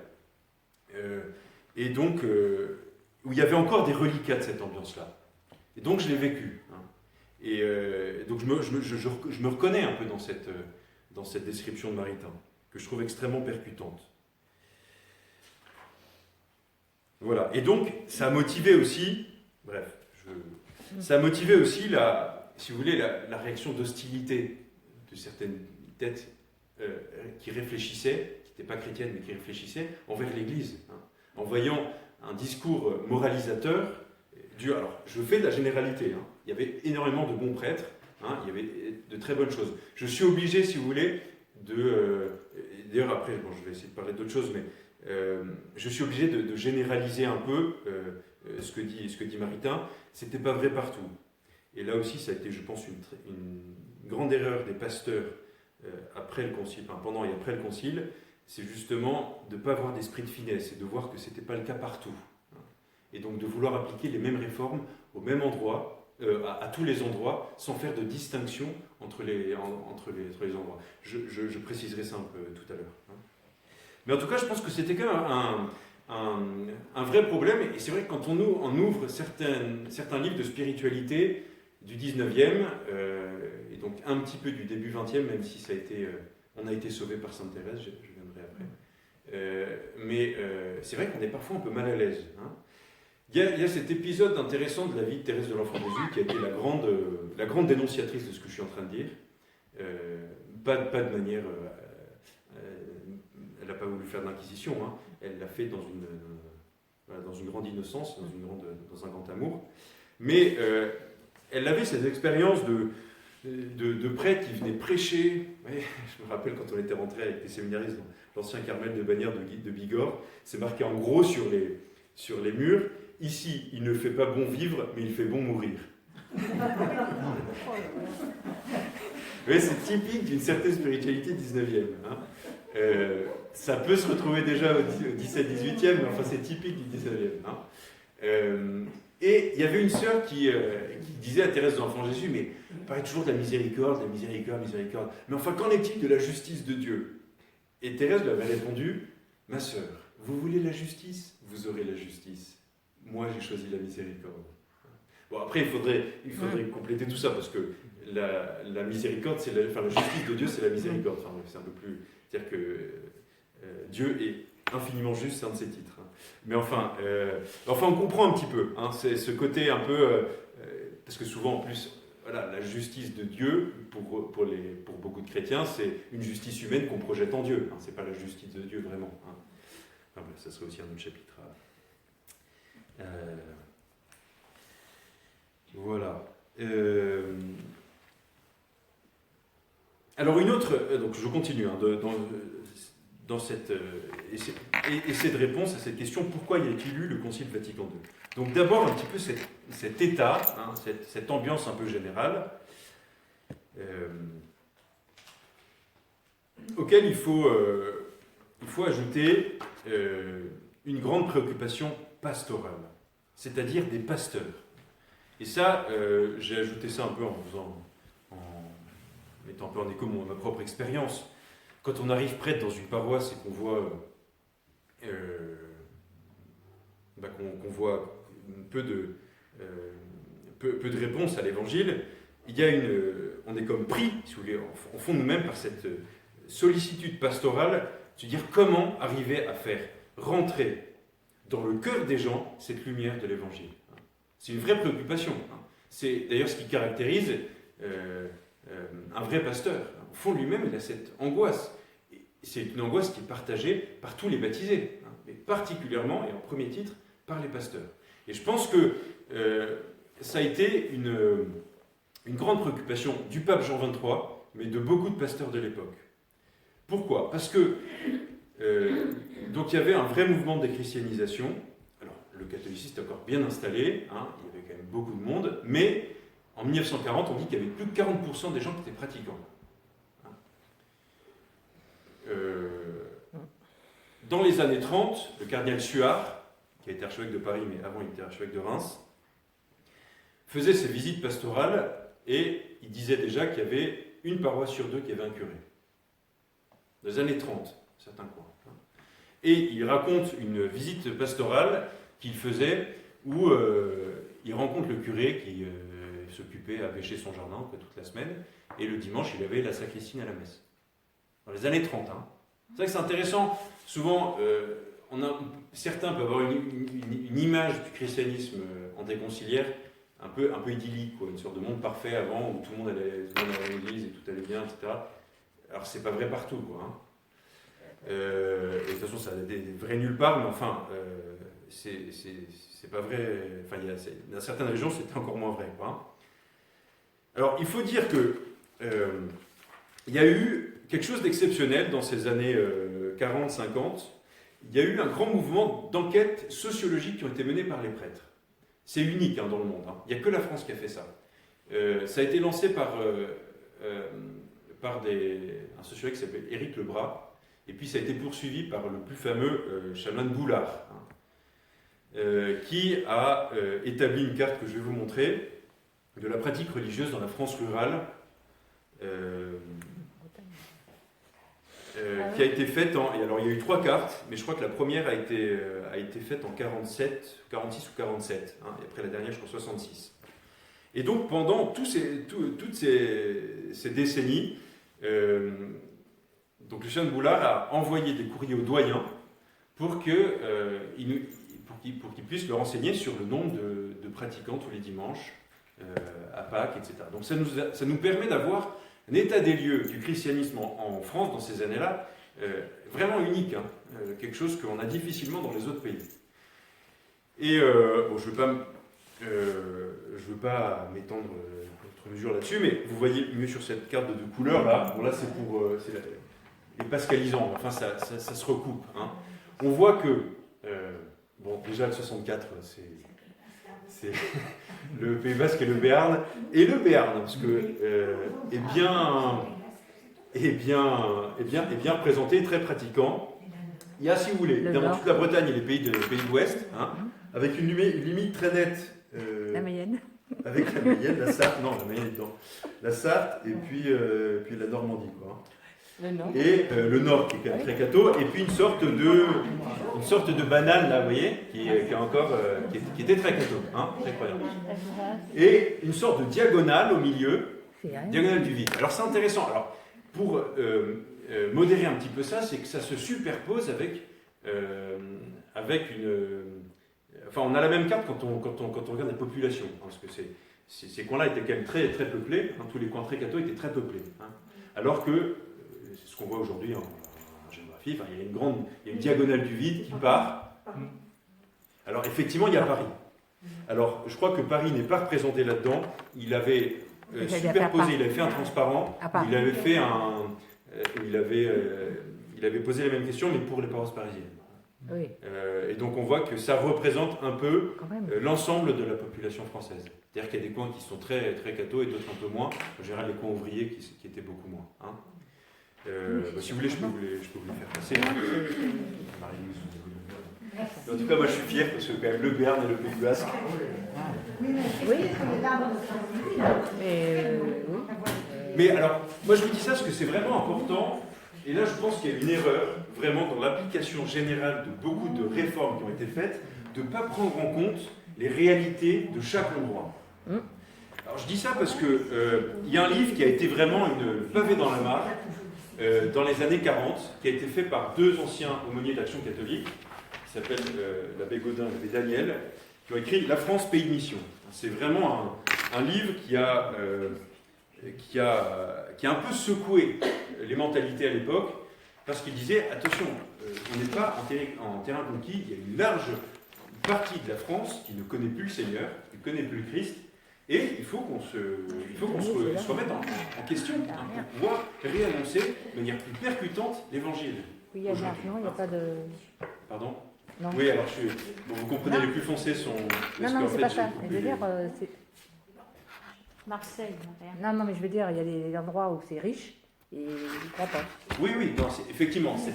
et donc où il y avait encore des reliquats de cette ambiance-là. Et donc je l'ai vécu. Et donc je me reconnais un peu dans cette description de Maritain, que je trouve extrêmement percutante. Voilà. Et donc, ça a motivé aussi, ça a motivé aussi si vous voulez, la réaction d'hostilité de certaines têtes qui réfléchissaient, qui n'étaient pas chrétiennes, mais qui réfléchissaient envers l'Église, en voyant un discours moralisateur. Alors, je fais de la généralité. Il y avait énormément de bons prêtres. Il y avait de très bonnes choses. Je suis obligé, si vous voulez, d'ailleurs, après, je vais essayer de parler d'autres choses, mais je suis obligé de généraliser un peu ce que dit Maritain. C'était pas vrai partout. Et là aussi, ça a été, je pense, une grande erreur des pasteurs après le concile, pendant et après le concile, c'est justement de ne pas avoir d'esprit de finesse et de voir que c'était pas le cas partout. Et donc de vouloir appliquer les mêmes réformes au même endroit, à tous les endroits, sans faire de distinction entre les endroits. Je préciserai ça un peu tout à l'heure. Mais en tout cas, je pense que c'était quand même un vrai problème. Et c'est vrai que quand on ouvre certains livres de spiritualité du 19e, et donc un petit peu du début 20e, même si on a été sauvé par Sainte Thérèse, je viendrai après. Mais c'est vrai qu'on est parfois un peu mal à l'aise. Il y a cet épisode intéressant de la vie de Thérèse de l'Enfant Jésus qui a été la grande dénonciatrice de ce que je suis en train de dire. Pas de manière... elle n'a pas voulu faire d'inquisition, elle l'a fait dans une grande innocence, dans un grand amour. Mais elle avait ces expériences de prêtres qui venaient prêcher. Ouais, je me rappelle quand on était rentré avec les séminaristes dans l'ancien Carmel de Bagnères de Bigorre, c'est marqué en gros sur les murs. Ici, il ne fait pas bon vivre, mais il fait bon mourir. Oui, c'est typique d'une certaine spiritualité 19e. Ça peut se retrouver déjà au 17-18e, mais enfin c'est typique du 19e. Et il y avait une sœur qui disait à Thérèse de l'Enfant Jésus, mais on parle toujours de la miséricorde, miséricorde. Mais enfin, qu'en est-il de la justice de Dieu? Et Thérèse lui avait répondu, ma sœur, vous voulez la justice? Vous aurez la justice. Moi, j'ai choisi la miséricorde. Bon, après, il faudrait compléter tout ça, parce que la miséricorde, la justice de Dieu, c'est la miséricorde. Enfin, c'est un peu plus... C'est-à-dire que Dieu est infiniment juste, c'est un de ses titres. Mais enfin, on comprend un petit peu. Hein, c'est ce côté un peu... parce que souvent, en plus, voilà, la justice de Dieu, pour beaucoup de chrétiens, c'est une justice humaine qu'on projette en Dieu. Hein, c'est pas la justice de Dieu, vraiment. Hein. Enfin, ça serait aussi un autre chapitre. Voilà. Alors une autre, donc je continue hein, dans cette essai de réponse à cette question, pourquoi y a-t-il eu le Concile Vatican II? Donc d'abord un petit peu cet état, hein, cette ambiance un peu générale, auquel il faut ajouter une grande préoccupation pastorale, c'est-à-dire des pasteurs. Et ça, j'ai ajouté ça un peu en mettant un peu en écho ma propre expérience. Quand on arrive prêtre dans une paroisse et qu'on voit peu de réponses à l'évangile, on est comme pris, si vous voulez, en fond de nous-mêmes par cette sollicitude pastorale, de dire comment arriver à faire rentrer dans le cœur des gens cette lumière de l'évangile. C'est une vraie préoccupation. C'est d'ailleurs ce qui caractérise un vrai pasteur. Au fond de lui-même, il a cette angoisse. C'est une angoisse qui est partagée par tous les baptisés, mais particulièrement, et en premier titre, par les pasteurs. Et je pense que ça a été une grande préoccupation du pape Jean XXIII, mais de beaucoup de pasteurs de l'époque. Pourquoi? Parce que donc il y avait un vrai mouvement de déchristianisation. Alors, le catholicisme est encore bien installé, hein, il y avait quand même beaucoup de monde, mais en 1940, on dit qu'il y avait plus de 40% des gens qui étaient pratiquants. Dans les années 30, le cardinal Suard, qui a été archevêque de Paris, mais avant il était archevêque de Reims, faisait ses visites pastorales et il disait déjà qu'il y avait une paroisse sur deux qui avait un curé. Dans les années 30, certains coins. Et il raconte une visite pastorale qu'il faisait où il rencontre le curé qui s'occupait à bêcher son jardin toute la semaine, et le dimanche, il avait la sacristine à la messe. Dans les années 30. Hein. C'est vrai que c'est intéressant. Souvent, certains peuvent avoir une image du christianisme antéconciliaire un peu idyllique, quoi, une sorte de monde parfait avant où tout le monde allait à l'église et tout allait bien, etc. Alors, c'est pas vrai partout, quoi. Hein. Et de toute façon, ça a vrai nulle part, mais enfin, c'est pas vrai. Enfin, dans certaines régions, c'était encore moins vrai, quoi. Hein. Alors, il faut dire que il y a eu quelque chose d'exceptionnel dans ces années 40-50. Il y a eu un grand mouvement d'enquêtes sociologiques qui ont été menées par les prêtres. C'est unique hein, dans le monde. Hein. Il n'y a que la France qui a fait ça. Ça a été lancé par un sociologue qui s'appelle Éric Lebras, et puis ça a été poursuivi par le plus fameux Chanoine Boulard, hein, qui a établi une carte que je vais vous montrer de la pratique religieuse dans la France rurale, qui a été faite en... Alors il y a eu 3 cartes, mais je crois que la première a été faite en 46 ou 47, hein, et après la dernière je crois 66. Et donc pendant toutes ces décennies, donc le chanoine Boulard a envoyé des courriers aux doyens pour qu'ils puissent leur renseigner sur le nombre de pratiquants tous les dimanches, à Pâques, etc. Donc ça nous permet d'avoir un état des lieux du christianisme en France dans ces années-là, vraiment unique, hein, quelque chose qu'on a difficilement dans les autres pays. Et bon, je ne veux pas m'étendre outre mesure là-dessus, mais vous voyez mieux sur cette carte de 2 couleurs là. Bon là c'est pour les pascalisants. Enfin ça se recoupe. Hein. On voit que bon déjà le 64 c'est le Pays Basque et le Béarn, parce que est bien représenté, très pratiquant. Il y a, si vous voulez, dans toute la Bretagne et les pays de l'Ouest, hein, avec une limite très nette La Mayenne. Avec la Mayenne, la Sarthe, non, la Mayenne est dedans. La Sarthe et puis la Normandie, quoi. Le Nord. Et le Nord qui est quand même très catho, et puis une sorte de banane là, vous voyez, qui était très catho, hein, très croyant. Et une sorte de diagonale au milieu, diagonale du vide. Alors c'est intéressant. Alors pour modérer un petit peu ça, c'est que ça se superpose avec une. Enfin, on a la même carte quand on regarde les populations, hein, parce que ces coins-là étaient quand même très très peuplés. Hein, tous les coins très catho étaient très peuplés. Hein, alors que c'est ce qu'on voit aujourd'hui en géographie. Enfin, il y a une diagonale du vide qui part. Alors, effectivement, il y a Paris. Alors, je crois que Paris n'est pas représenté là-dedans. Il avait superposé, il avait fait un transparent. Il avait fait il avait posé la même question, mais pour les paroisses parisiennes. Oui. Et donc, on voit que ça représente un peu l'ensemble de la population française. C'est-à-dire qu'il y a des coins qui sont très, très cathos et d'autres un peu moins. En général, les coins ouvriers qui étaient beaucoup moins. Hein. Si vous voulez, je peux vous les faire passer. En tout cas, moi je suis fier parce que quand même le Béarn et le Pays Basque. Oui. Mais alors, moi je vous dis ça parce que c'est vraiment important. Et là, je pense qu'il y a une erreur vraiment dans l'application générale de beaucoup de réformes qui ont été faites, de ne pas prendre en compte les réalités de chaque endroit. Alors je dis ça parce que il y a un livre qui a été vraiment une pavée dans la mare. Dans les années 40, qui a été fait par deux anciens aumôniers d'Action catholique, qui s'appellent l'abbé Gaudin et l'abbé Daniel, qui ont écrit La France, pays de mission. C'est vraiment un livre qui a un peu secoué les mentalités à l'époque, parce qu'il disait, attention, on n'est pas en terrain conquis, il y a une large partie de la France qui ne connaît plus le Seigneur, qui ne connaît plus le Christ, et il faut qu'on se remette en question pour pouvoir réannoncer de manière plus percutante l'Évangile. Oui, il y a il n'y a pas de... Pardon? Non. Oui, alors vous comprenez, les plus foncés sont... Non, c'est pas ça. Je veux dire, Marseille. non, mais je veux dire, il y a des endroits où c'est riche et ils ne croient pas. Oui, non, effectivement, on ne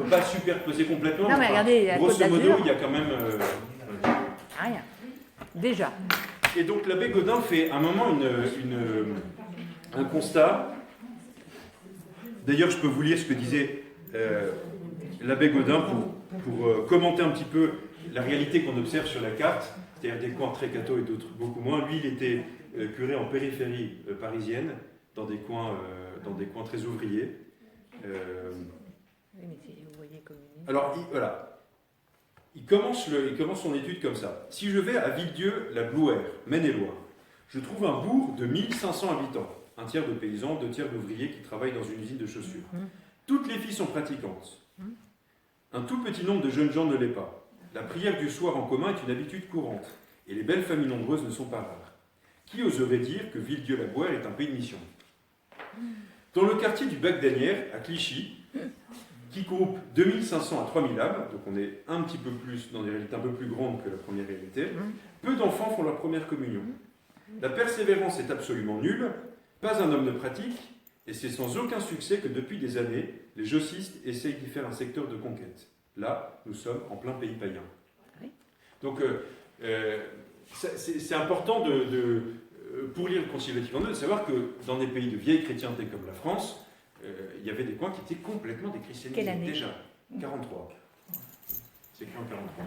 peut pas superposer complètement. Non, mais regardez, à grosso modo, il y a quand même... Rien. Déjà. Et donc l'abbé Gaudin fait à un moment un constat. D'ailleurs, je peux vous lire ce que disait l'abbé Gaudin pour commenter un petit peu la réalité qu'on observe sur la carte, c'est-à-dire des coins très cathos et d'autres beaucoup moins. Lui, il était curé en périphérie parisienne, dans des coins très ouvriers. Oui, mais vous voyez comme... Alors, voilà. Il commence son étude comme ça. Si je vais à Villedieu-la-Blouère, Maine-et-Loire, je trouve un bourg de 1500 habitants, un tiers de paysans, 2 tiers d'ouvriers qui travaillent dans une usine de chaussures. Toutes les filles sont pratiquantes. Un tout petit nombre de jeunes gens ne l'est pas. La prière du soir en commun est une habitude courante, et les belles familles nombreuses ne sont pas rares. Qui oserait dire que Villedieu-la-Blouère est un pays de mission? Dans le quartier du Bac-d'Anières, à Clichy, qui groupe 2500 à 3000 âmes, donc on est un petit peu plus dans des réalités un peu plus grandes que la première réalité, peu d'enfants font leur première communion. La persévérance est absolument nulle, pas un homme ne pratique, et c'est sans aucun succès que depuis des années, les jossistes essayent d'y faire un secteur de conquête. Là, nous sommes en plein pays païen. Donc, c'est important pour lire le Concile Vatican II, de savoir que dans des pays de vieille chrétienté comme la France, il y avait des coins qui étaient complètement déchristianisés. Quelle année? Déjà, 43. C'est écrit en 43.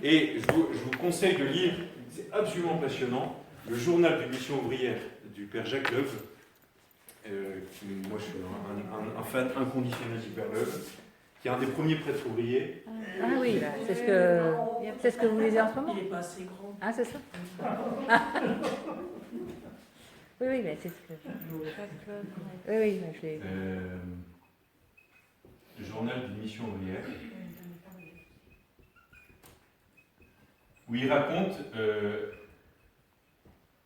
Et je vous conseille de lire, c'est absolument passionnant, le journal d'une mission ouvrière du père Jacques Leuve. Moi, je suis un fan inconditionnel du père Leuve, qui est un des premiers prêtres ouvriers. Ah oui, c'est ce que vous lisez en ce moment. Il n'est pas assez grand. Ah, c'est ça. Oui, mais c'est ce que... Oui, je l'ai... Le journal d'une mission ouvrière, où il raconte,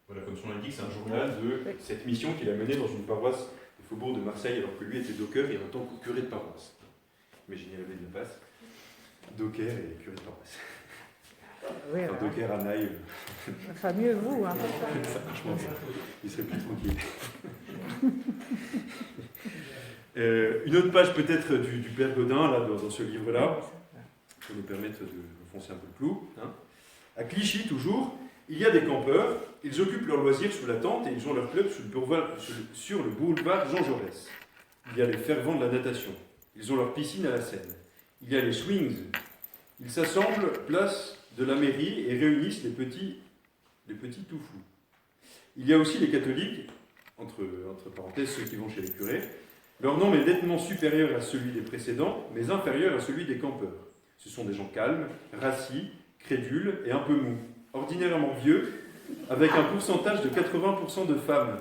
voilà, comme son nom l'indique, c'est un journal de cette mission qu'il a menée dans une paroisse du faubourg de Marseille, alors que lui était docker et en même temps curé de paroisse. Imaginez la ville de passe. Docker et curé de paroisse. Oui, enfin, docker à Naï. Enfin, mieux vous, hein. Je pense. Il serait plus tranquille. Une autre page peut-être du père Gaudin, là, dans ce livre-là, pour nous permettre de foncer un peu le clou. Hein. À Clichy, toujours, Il y a des campeurs, ils occupent leur loisir sous la tente et ils ont leur club sur le boulevard Jean Jaurès. Il y a les fervents de la natation, ils ont leur piscine à la Seine. Il y a les swings, ils s'assemblent place de la mairie et réunissent les petits tout fous. Il y a aussi les catholiques, entre parenthèses ceux qui vont chez les curés. Leur nom est nettement supérieur à celui des précédents, mais inférieur à celui des campeurs. Ce sont des gens calmes, rassis, crédules et un peu mous, ordinairement vieux, avec un pourcentage de 80% de femmes.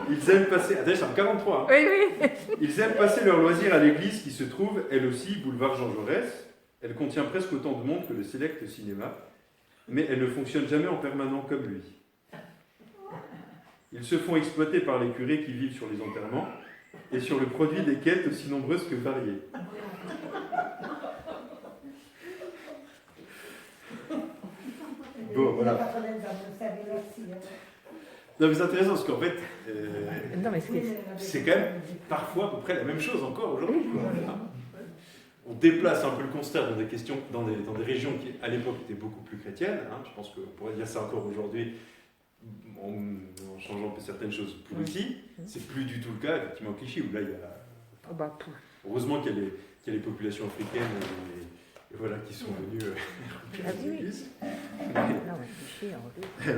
Ils aiment passer... Attendez, c'est en 43. Oui, oui. Ils aiment passer leur loisir à l'église qui se trouve, elle aussi, boulevard Jean Jaurès. Elle contient presque autant de monde que le Select Cinéma, mais elle ne fonctionne jamais en permanent comme lui. Ils se font exploiter par les curés qui vivent sur les enterrements et sur le produit des quêtes aussi nombreuses que variées. Bon, voilà. Non, mais c'est intéressant parce qu'en fait, Non, mais c'est quand même parfois à peu près la même chose encore aujourd'hui. On déplace un peu le constat dans des questions, dans des régions qui à l'époque étaient beaucoup plus chrétiennes. Je pense qu'on pourrait dire ça encore aujourd'hui en changeant un peu certaines choses pour ici. C'est plus du tout le cas effectivement au Clichy où là il y a. Heureusement qu'il y a les populations africaines et voilà qui sont venues les églises.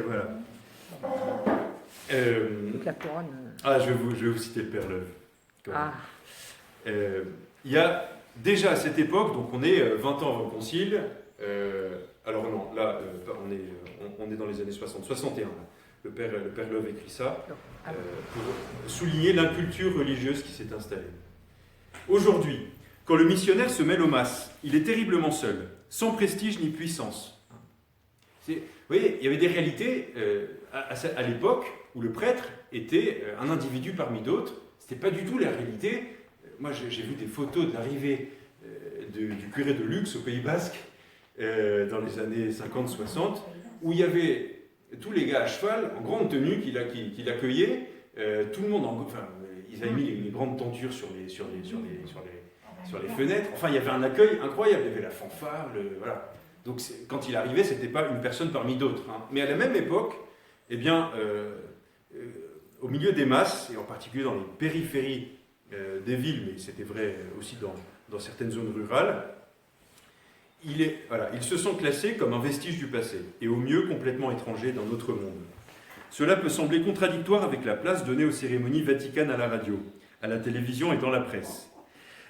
Voilà. Toute la couronne. Je vais vous citer le Père Leuve. Il y a déjà à cette époque, donc on est 20 ans avant le Concile, alors non, là on est dans les années 60, 61. Là. Le Père Leuve écrit ça pour souligner l'inculture religieuse qui s'est installée. Aujourd'hui, quand le missionnaire se mêle aux masses, il est terriblement seul, sans prestige ni puissance. Vous voyez, il y avait des réalités à l'époque où le prêtre était un individu parmi d'autres. Ce n'était pas du tout la réalité. Moi, j'ai vu des photos de l'arrivée du curé de Lux au Pays Basque dans les années 50-60, où il y avait tous les gars à cheval, en grande tenue, qui l'accueillaient. Tout le monde, ils avaient mis les grandes tentures sur les fenêtres. Enfin, il y avait un accueil incroyable. Il y avait la fanfare, voilà. Donc, quand il arrivait, ce n'était pas une personne parmi d'autres. Mais à la même époque, eh bien, au milieu des masses, et en particulier dans les périphéries des villes, mais c'était vrai aussi dans certaines zones rurales, il se sent classé comme un vestige du passé, et au mieux complètement étranger dans notre monde. Cela peut sembler contradictoire avec la place donnée aux cérémonies vaticanes à la radio, à la télévision et dans la presse.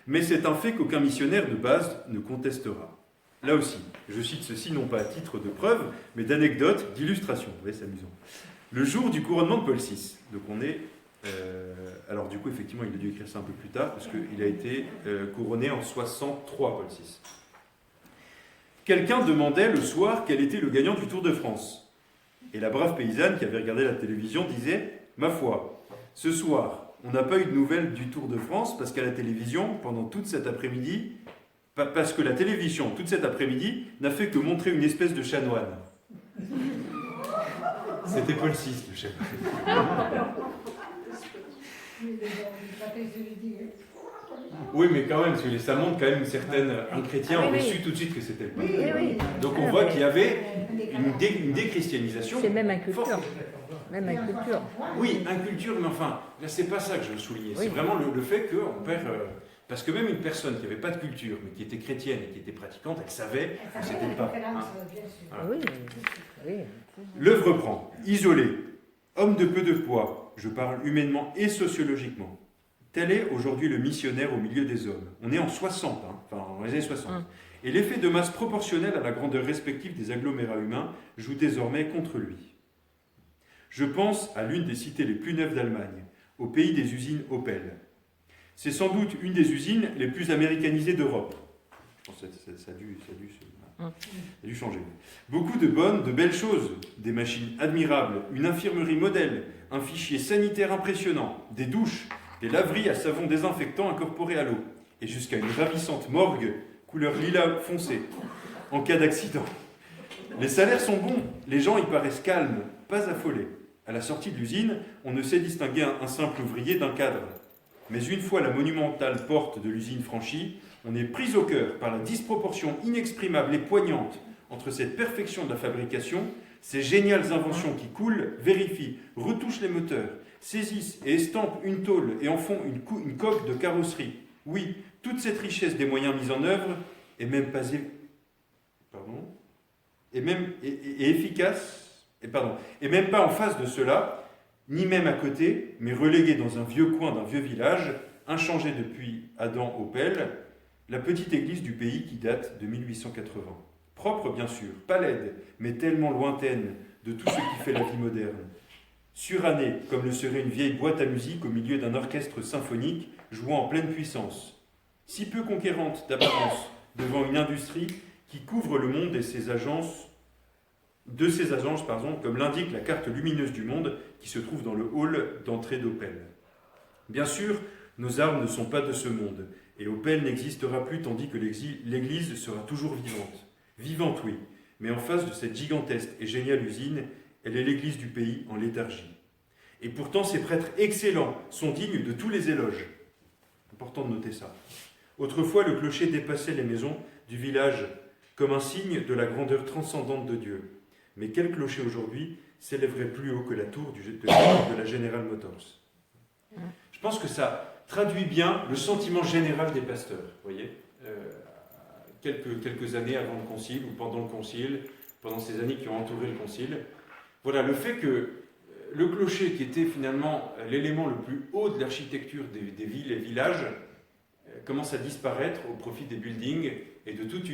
Mais c'est un fait qu'aucun missionnaire de base ne contestera. Là aussi, je cite ceci non pas à titre de preuve, mais d'anecdote, d'illustration. Vous voyez, c'est amusant. Le jour du couronnement de Paul VI, donc on est... alors du coup, effectivement, il a dû écrire ça un peu plus tard, parce qu'il a été couronné en 63, Paul VI. Quelqu'un demandait le soir quel était le gagnant du Tour de France. Et la brave paysanne qui avait regardé la télévision disait « Ma foi, ce soir, on n'a pas eu de nouvelles du Tour de France parce qu'à la télévision, pendant toute cet après-midi, parce que la télévision, toute cet après-midi, n'a fait que montrer une espèce de chanoine. » C'était Paul VI, le chef. Oui, mais quand même, parce que ça montre quand même une certaine... Un chrétien aurait su tout de suite que c'était le pape. Donc on voit qu'il y avait une déchristianisation. C'est même inculture. Même inculture. Oui, inculture, mais enfin, là, c'est pas ça que je veux souligner. C'est vraiment le fait qu'on perd... Parce que même une personne qui n'avait pas de culture, mais qui était chrétienne et qui était pratiquante, elle savait que c'était le pape. Oui. L'œuvre reprend. Isolé, homme de peu de poids, je parle humainement et sociologiquement. Tel est aujourd'hui le missionnaire au milieu des hommes. On est en 60, dans les années 60. Et l'effet de masse proportionnel à la grandeur respective des agglomérats humains joue désormais contre lui. Je pense à l'une des cités les plus neuves d'Allemagne, au pays des usines Opel. C'est sans doute une des usines les plus américanisées d'Europe. Je pense que ça a dû changer. Beaucoup de belles choses, des machines admirables, une infirmerie modèle, un fichier sanitaire impressionnant, des douches, des laveries à savon désinfectant incorporées à l'eau, et jusqu'à une ravissante morgue couleur lilas foncé, en cas d'accident. Les salaires sont bons, les gens y paraissent calmes, pas affolés. À la sortie de l'usine, on ne sait distinguer un simple ouvrier d'un cadre. Mais une fois la monumentale porte de l'usine franchie, on est pris au cœur par la disproportion inexprimable et poignante entre cette perfection de la fabrication, ces géniales inventions qui coulent, vérifient, retouchent les moteurs, saisissent et estampent une tôle et en font une coque de carrosserie. Oui, toute cette richesse des moyens mis en œuvre est même pas efficace, et même pas en face de cela, ni même à côté, mais reléguée dans un vieux coin d'un vieux village, inchangé depuis Adam au pelle, la petite église du pays qui date de 1880. Propre bien sûr, pas laide, mais tellement lointaine de tout ce qui fait la vie moderne. Surannée, comme le serait une vieille boîte à musique au milieu d'un orchestre symphonique jouant en pleine puissance. Si peu conquérante d'apparence devant une industrie qui couvre le monde et ses agences, comme l'indique la carte lumineuse du monde qui se trouve dans le hall d'entrée d'Opel. Bien sûr, nos armes ne sont pas de ce monde, et Opel n'existera plus tandis que l'Église sera toujours vivante. Vivante, oui, mais en face de cette gigantesque et géniale usine, elle est l'Église du pays en léthargie. Et pourtant, ces prêtres excellents sont dignes de tous les éloges. Important de noter ça. Autrefois, le clocher dépassait les maisons du village comme un signe de la grandeur transcendante de Dieu. Mais quel clocher aujourd'hui s'élèverait plus haut que la tour de la General Motors? Je pense que ça traduit bien le sentiment général des pasteurs, vous voyez, quelques années avant le concile ou pendant le concile, pendant ces années qui ont entouré le concile. Voilà, le fait que le clocher, qui était finalement l'élément le plus haut de l'architecture des villes et villages, commence à disparaître au profit des buildings et de toute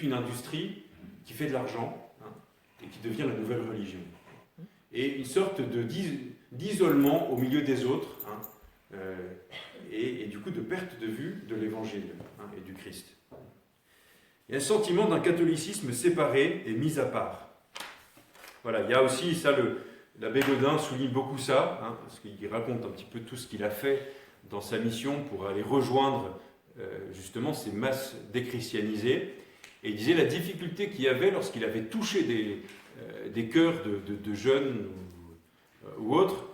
une industrie qui fait de l'argent, hein, et qui devient la nouvelle religion. Et une sorte d'isolement au milieu des autres, hein, et du coup de perte de vue de l'Évangile, hein, et du Christ. Il y a un sentiment d'un catholicisme séparé et mis à part. Voilà, il y a aussi ça, l'abbé Gaudin souligne beaucoup ça, hein, parce qu'il raconte un petit peu tout ce qu'il a fait dans sa mission pour aller rejoindre justement ces masses déchristianisées. Et il disait la difficulté qu'il y avait lorsqu'il avait touché des cœurs de jeunes ou autres,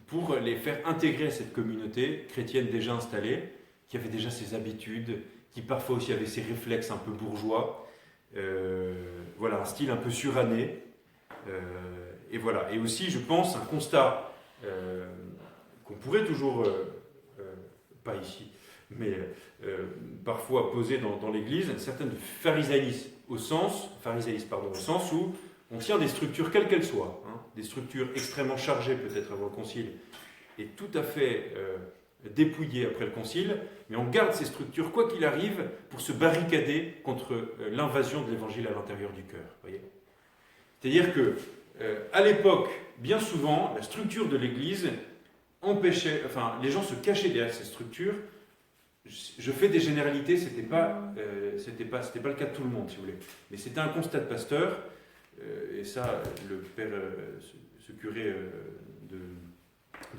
pour les faire intégrer à cette communauté chrétienne déjà installée, qui avait déjà ses habitudes, qui parfois aussi avait ses réflexes un peu bourgeois, voilà, un style un peu suranné, et voilà. Et aussi, je pense, un constat qu'on pourrait toujours, pas ici, mais parfois poser dans l'Église, une certaine pharisaïsme au sens où on tient des structures quelles qu'elles soient, hein, des structures extrêmement chargées peut-être avant le concile, et tout à fait dépouillées après le concile, mais on garde ces structures quoi qu'il arrive pour se barricader contre l'invasion de l'Évangile à l'intérieur du cœur. Voyez, c'est-à-dire que à l'époque, bien souvent, la structure de l'Église empêchait, enfin, les gens se cachaient derrière ces structures. Je fais des généralités, c'était pas le cas de tout le monde, si vous voulez. Mais c'était un constat de pasteur, et ça, le père, ce curé de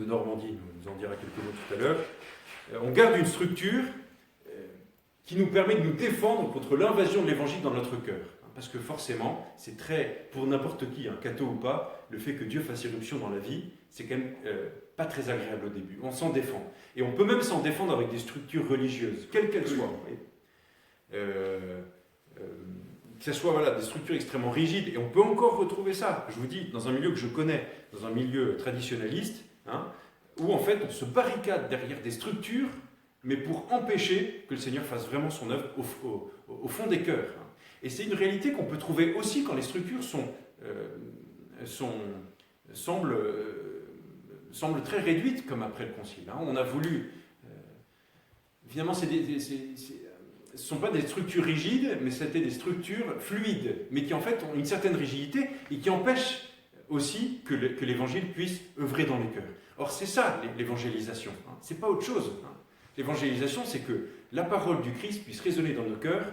Normandie nous en dira quelques mots tout à l'heure. On garde une structure qui nous permet de nous défendre contre l'invasion de l'Évangile dans notre cœur. Parce que forcément, c'est très, pour n'importe qui, hein, catho ou pas, le fait que Dieu fasse irruption dans la vie, c'est quand même pas très agréable au début. On s'en défend. Et on peut même s'en défendre avec des structures religieuses, quelles qu'elles soient. Que ce soit des structures extrêmement rigides, et on peut encore retrouver ça, je vous dis, dans un milieu que je connais, dans un milieu traditionnaliste, hein, où en fait on se barricade derrière des structures, mais pour empêcher que le Seigneur fasse vraiment son œuvre au fond des cœurs. Hein. Et c'est une réalité qu'on peut trouver aussi quand les structures semblent très réduites, comme après le Concile. Hein. On a voulu... finalement, ce ne sont pas des structures rigides, mais c'était des structures fluides, mais qui en fait ont une certaine rigidité et qui empêchent aussi que l'Évangile puisse œuvrer dans les cœurs. Or, c'est ça l'évangélisation, hein. C'est pas autre chose. Hein. L'évangélisation, c'est que la parole du Christ puisse résonner dans nos cœurs,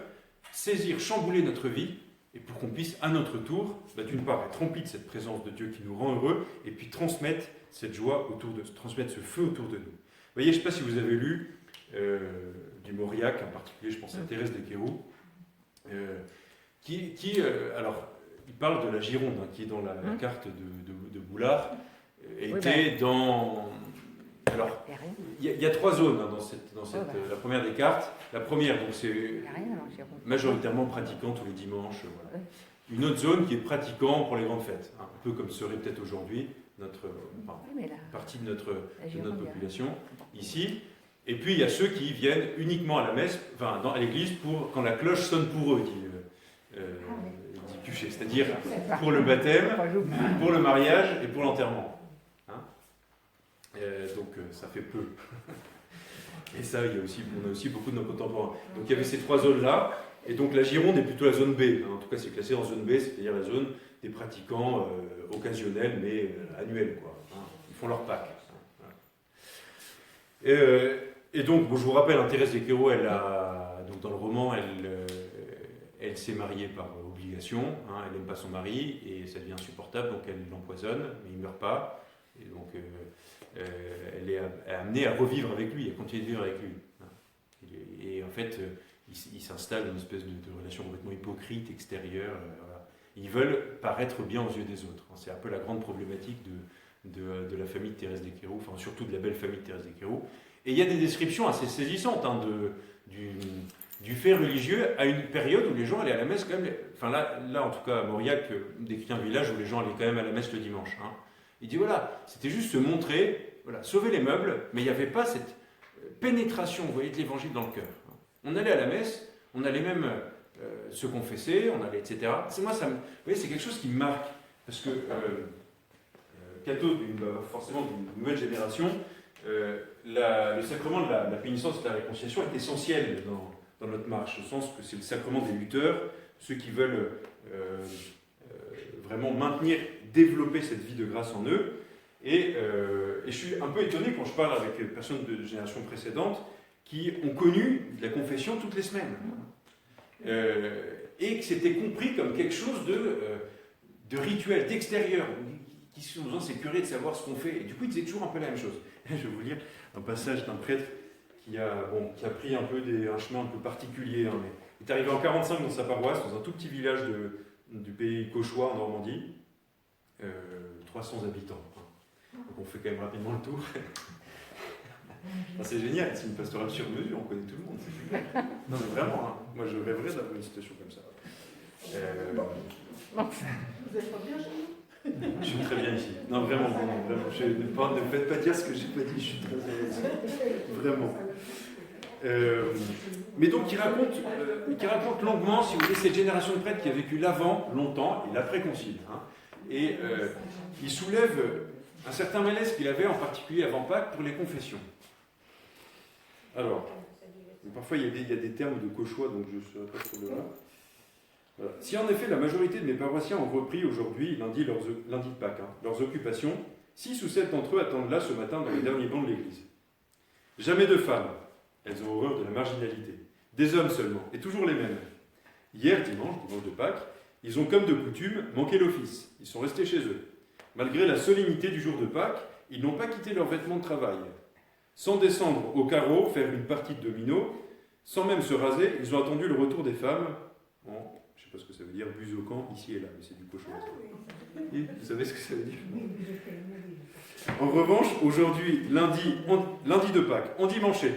saisir, chambouler notre vie, et pour qu'on puisse à notre tour, d'une part, être rempli de cette présence de Dieu qui nous rend heureux, et puis transmettre cette joie transmettre ce feu autour de nous. Vous voyez, je ne sais pas si vous avez lu du Mauriac, en particulier, je pense à Thérèse des Quérous, alors, il parle de la Gironde, hein, qui est dans la carte de Boulard, était dans... Alors, Il n'y a rien. il y a 3 zones hein, dans bah. la première des cartes. La première, donc, c'est Il n'y a rien dans Giron. majoritairement pratiquant tous les dimanches. Voilà. Ouais. Une autre zone qui est pratiquant pour les grandes fêtes, hein, un peu comme serait peut-être aujourd'hui Oui, mais là, partie de notre Giron, il y a population rien. ici. Et puis il y a ceux qui viennent uniquement à la messe, à l'église, quand la cloche sonne pour eux, dit Cuchet, c'est-à-dire pour le baptême, pour le mariage et pour l'enterrement. Hein, donc ça fait peu. Et ça, on a aussi beaucoup de nos contemporains. Donc il y avait ces 3 zones-là, et donc la Gironde est plutôt la zone B. Hein, en tout cas, c'est classé en zone B, c'est-à-dire la zone des pratiquants occasionnels, mais annuels, quoi. Hein, ils font leur Pâques. Et donc, je vous rappelle, Thérèse d'Esqueraux, donc dans le roman, elle s'est mariée par obligation, hein, elle n'aime pas son mari, et ça devient insupportable, donc elle l'empoisonne, mais il ne meurt pas, et donc elle est amenée à revivre avec lui, à continuer de vivre avec lui. Hein. Et en fait, ils s'installent dans une espèce de relation complètement hypocrite, extérieure. Voilà. Ils veulent paraître bien aux yeux des autres. C'est un peu la grande problématique de la famille de Thérèse d'Esqueraux, enfin surtout de la belle famille de Thérèse d'Esqueraux. Et il y a des descriptions assez saisissantes hein, du fait religieux à une période où les gens allaient à la messe quand même. Enfin là en tout cas à Mauriac, décrit un village où les gens allaient quand même à la messe le dimanche. Hein. Il dit voilà, c'était juste se montrer, voilà, sauver les meubles, mais il n'y avait pas cette pénétration, vous voyez, de l'évangile dans le cœur. On allait à la messe, on allait même se confesser, on allait, etc. Vous voyez, c'est quelque chose qui me marque, parce que Cateau, forcément d'une nouvelle génération, le sacrement de la pénitence et de la réconciliation est essentiel dans notre marche, au sens que c'est le sacrement des lutteurs, ceux qui veulent vraiment maintenir, développer cette vie de grâce en eux. Et je suis un peu étonné quand je parle avec des personnes de générations précédentes qui ont connu la confession toutes les semaines. Et que c'était compris comme quelque chose de rituel, d'extérieur, qui sont besoin, c'est curé de savoir ce qu'on fait. Et du coup, ils disaient toujours un peu la même chose. Je vais vous lire un passage d'un prêtre qui a pris un peu un chemin un peu particulier. Hein, mais il est arrivé en 45 dans sa paroisse, dans un tout petit village du pays cauchois en Normandie, 300 habitants. Hein. Donc on fait quand même rapidement le tour. Enfin, c'est génial, c'est une pastorale sur mesure, on connaît tout le monde. Non mais vraiment, hein, moi je rêverais d'avoir une situation comme ça. Vous êtes pas bien chez nous? Je suis très bien ici. Non vraiment. Ne faites pas dire ce que j'ai pas dit, je suis très à l'aise. Vraiment. Mais donc il raconte longuement, si vous voulez, cette génération de prêtres qui a vécu l'avant longtemps et l'après-concile. Hein, et il soulève un certain malaise qu'il avait en particulier avant Pâques pour les confessions. Alors, parfois il y a des termes de cauchois, donc je ne serai pas trop là. Voilà. Si en effet la majorité de mes paroissiens ont repris aujourd'hui, lundi de Pâques, hein, leurs occupations, 6 ou 7 d'entre eux attendent là ce matin dans les derniers bancs de l'église. Jamais de femmes, elles ont horreur de la marginalité. Des hommes seulement, et toujours les mêmes. Hier, dimanche de Pâques, ils ont comme de coutume manqué l'office. Ils sont restés chez eux. Malgré la solennité du jour de Pâques, ils n'ont pas quitté leurs vêtements de travail. Sans descendre au carreau, faire une partie de domino, sans même se raser, ils ont attendu le retour des femmes en, je ne sais pas ce que ça veut dire, buzocan, ici et là, mais c'est du cochon. Et vous savez ce que ça veut dire? En revanche, aujourd'hui, lundi de Pâques, endimanché,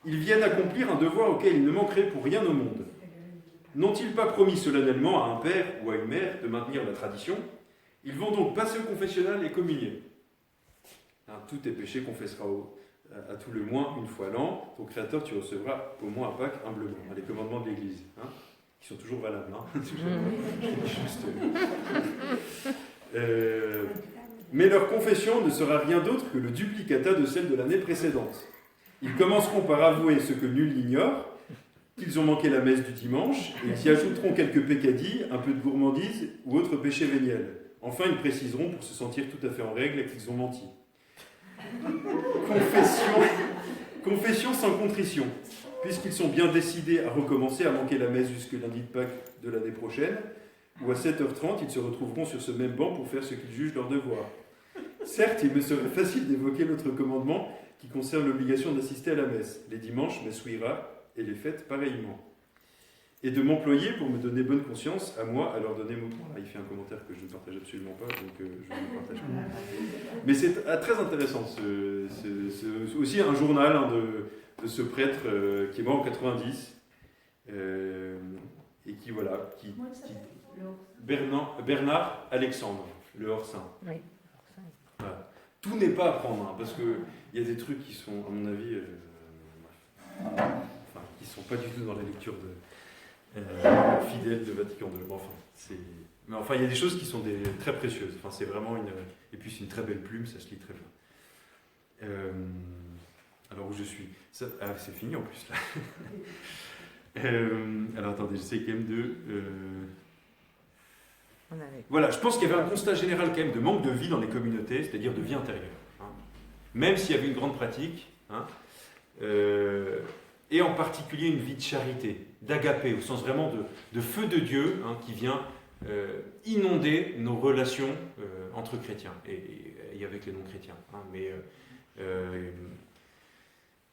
ils viennent accomplir un devoir auquel ils ne manqueraient pour rien au monde. N'ont-ils pas promis solennellement à un père ou à une mère de maintenir la tradition? Ils vont donc passer au confessionnal et communier. Hein, tout est péché confessera à tout le moins une fois l'an. Ton Créateur, tu recevras au moins à Pâques humblement. Les commandements de l'Église, hein, qui sont toujours valables. Hein, mais leur confession ne sera rien d'autre que le duplicata de celle de l'année précédente. Ils commenceront par avouer ce que nul n'ignore, qu'ils ont manqué la messe du dimanche, et ils y ajouteront quelques peccadilles, un peu de gourmandise ou autre péché véniel. Enfin, ils préciseront pour se sentir tout à fait en règle qu'ils ont menti. Confession sans contrition, puisqu'ils sont bien décidés à recommencer à manquer la messe jusque lundi de Pâques de l'année prochaine, où à 7h30, ils se retrouveront sur ce même banc pour faire ce qu'ils jugent leur devoir. Certes, il me serait facile d'évoquer l'autre commandement qui concerne l'obligation d'assister à la messe. Les dimanches, messe ouïra, et les fêtes pareillement. et de m'employer pour me donner bonne conscience à moi, à leur donner mon temps. Là, il fait un commentaire que je ne partage absolument pas, donc je ne le partage pas. Mais c'est très intéressant, aussi un journal hein, de ce prêtre qui est mort en 90, et qui, voilà, Bernard Alexandre, le hors-saint. Oui. Voilà. Tout n'est pas à prendre, hein, parce qu'il y a des trucs qui sont, à mon avis, qui ne sont pas du tout dans la lecture fidèle de Vatican II. Mais enfin, il y a des choses qui sont très précieuses. Enfin, c'est vraiment et puis c'est une très belle plume, ça se lit très bien. Alors où je suis c'est fini en plus là. Alors attendez, j'essaie quand même de... Voilà, je pense qu'il y avait un constat général quand même de manque de vie dans les communautés, c'est-à-dire de vie intérieure. Hein. Même s'il y avait une grande pratique, hein, et en particulier une vie de charité, d'agapé, au sens vraiment de feu de Dieu, hein, qui vient inonder nos relations entre chrétiens et avec les non-chrétiens. Hein,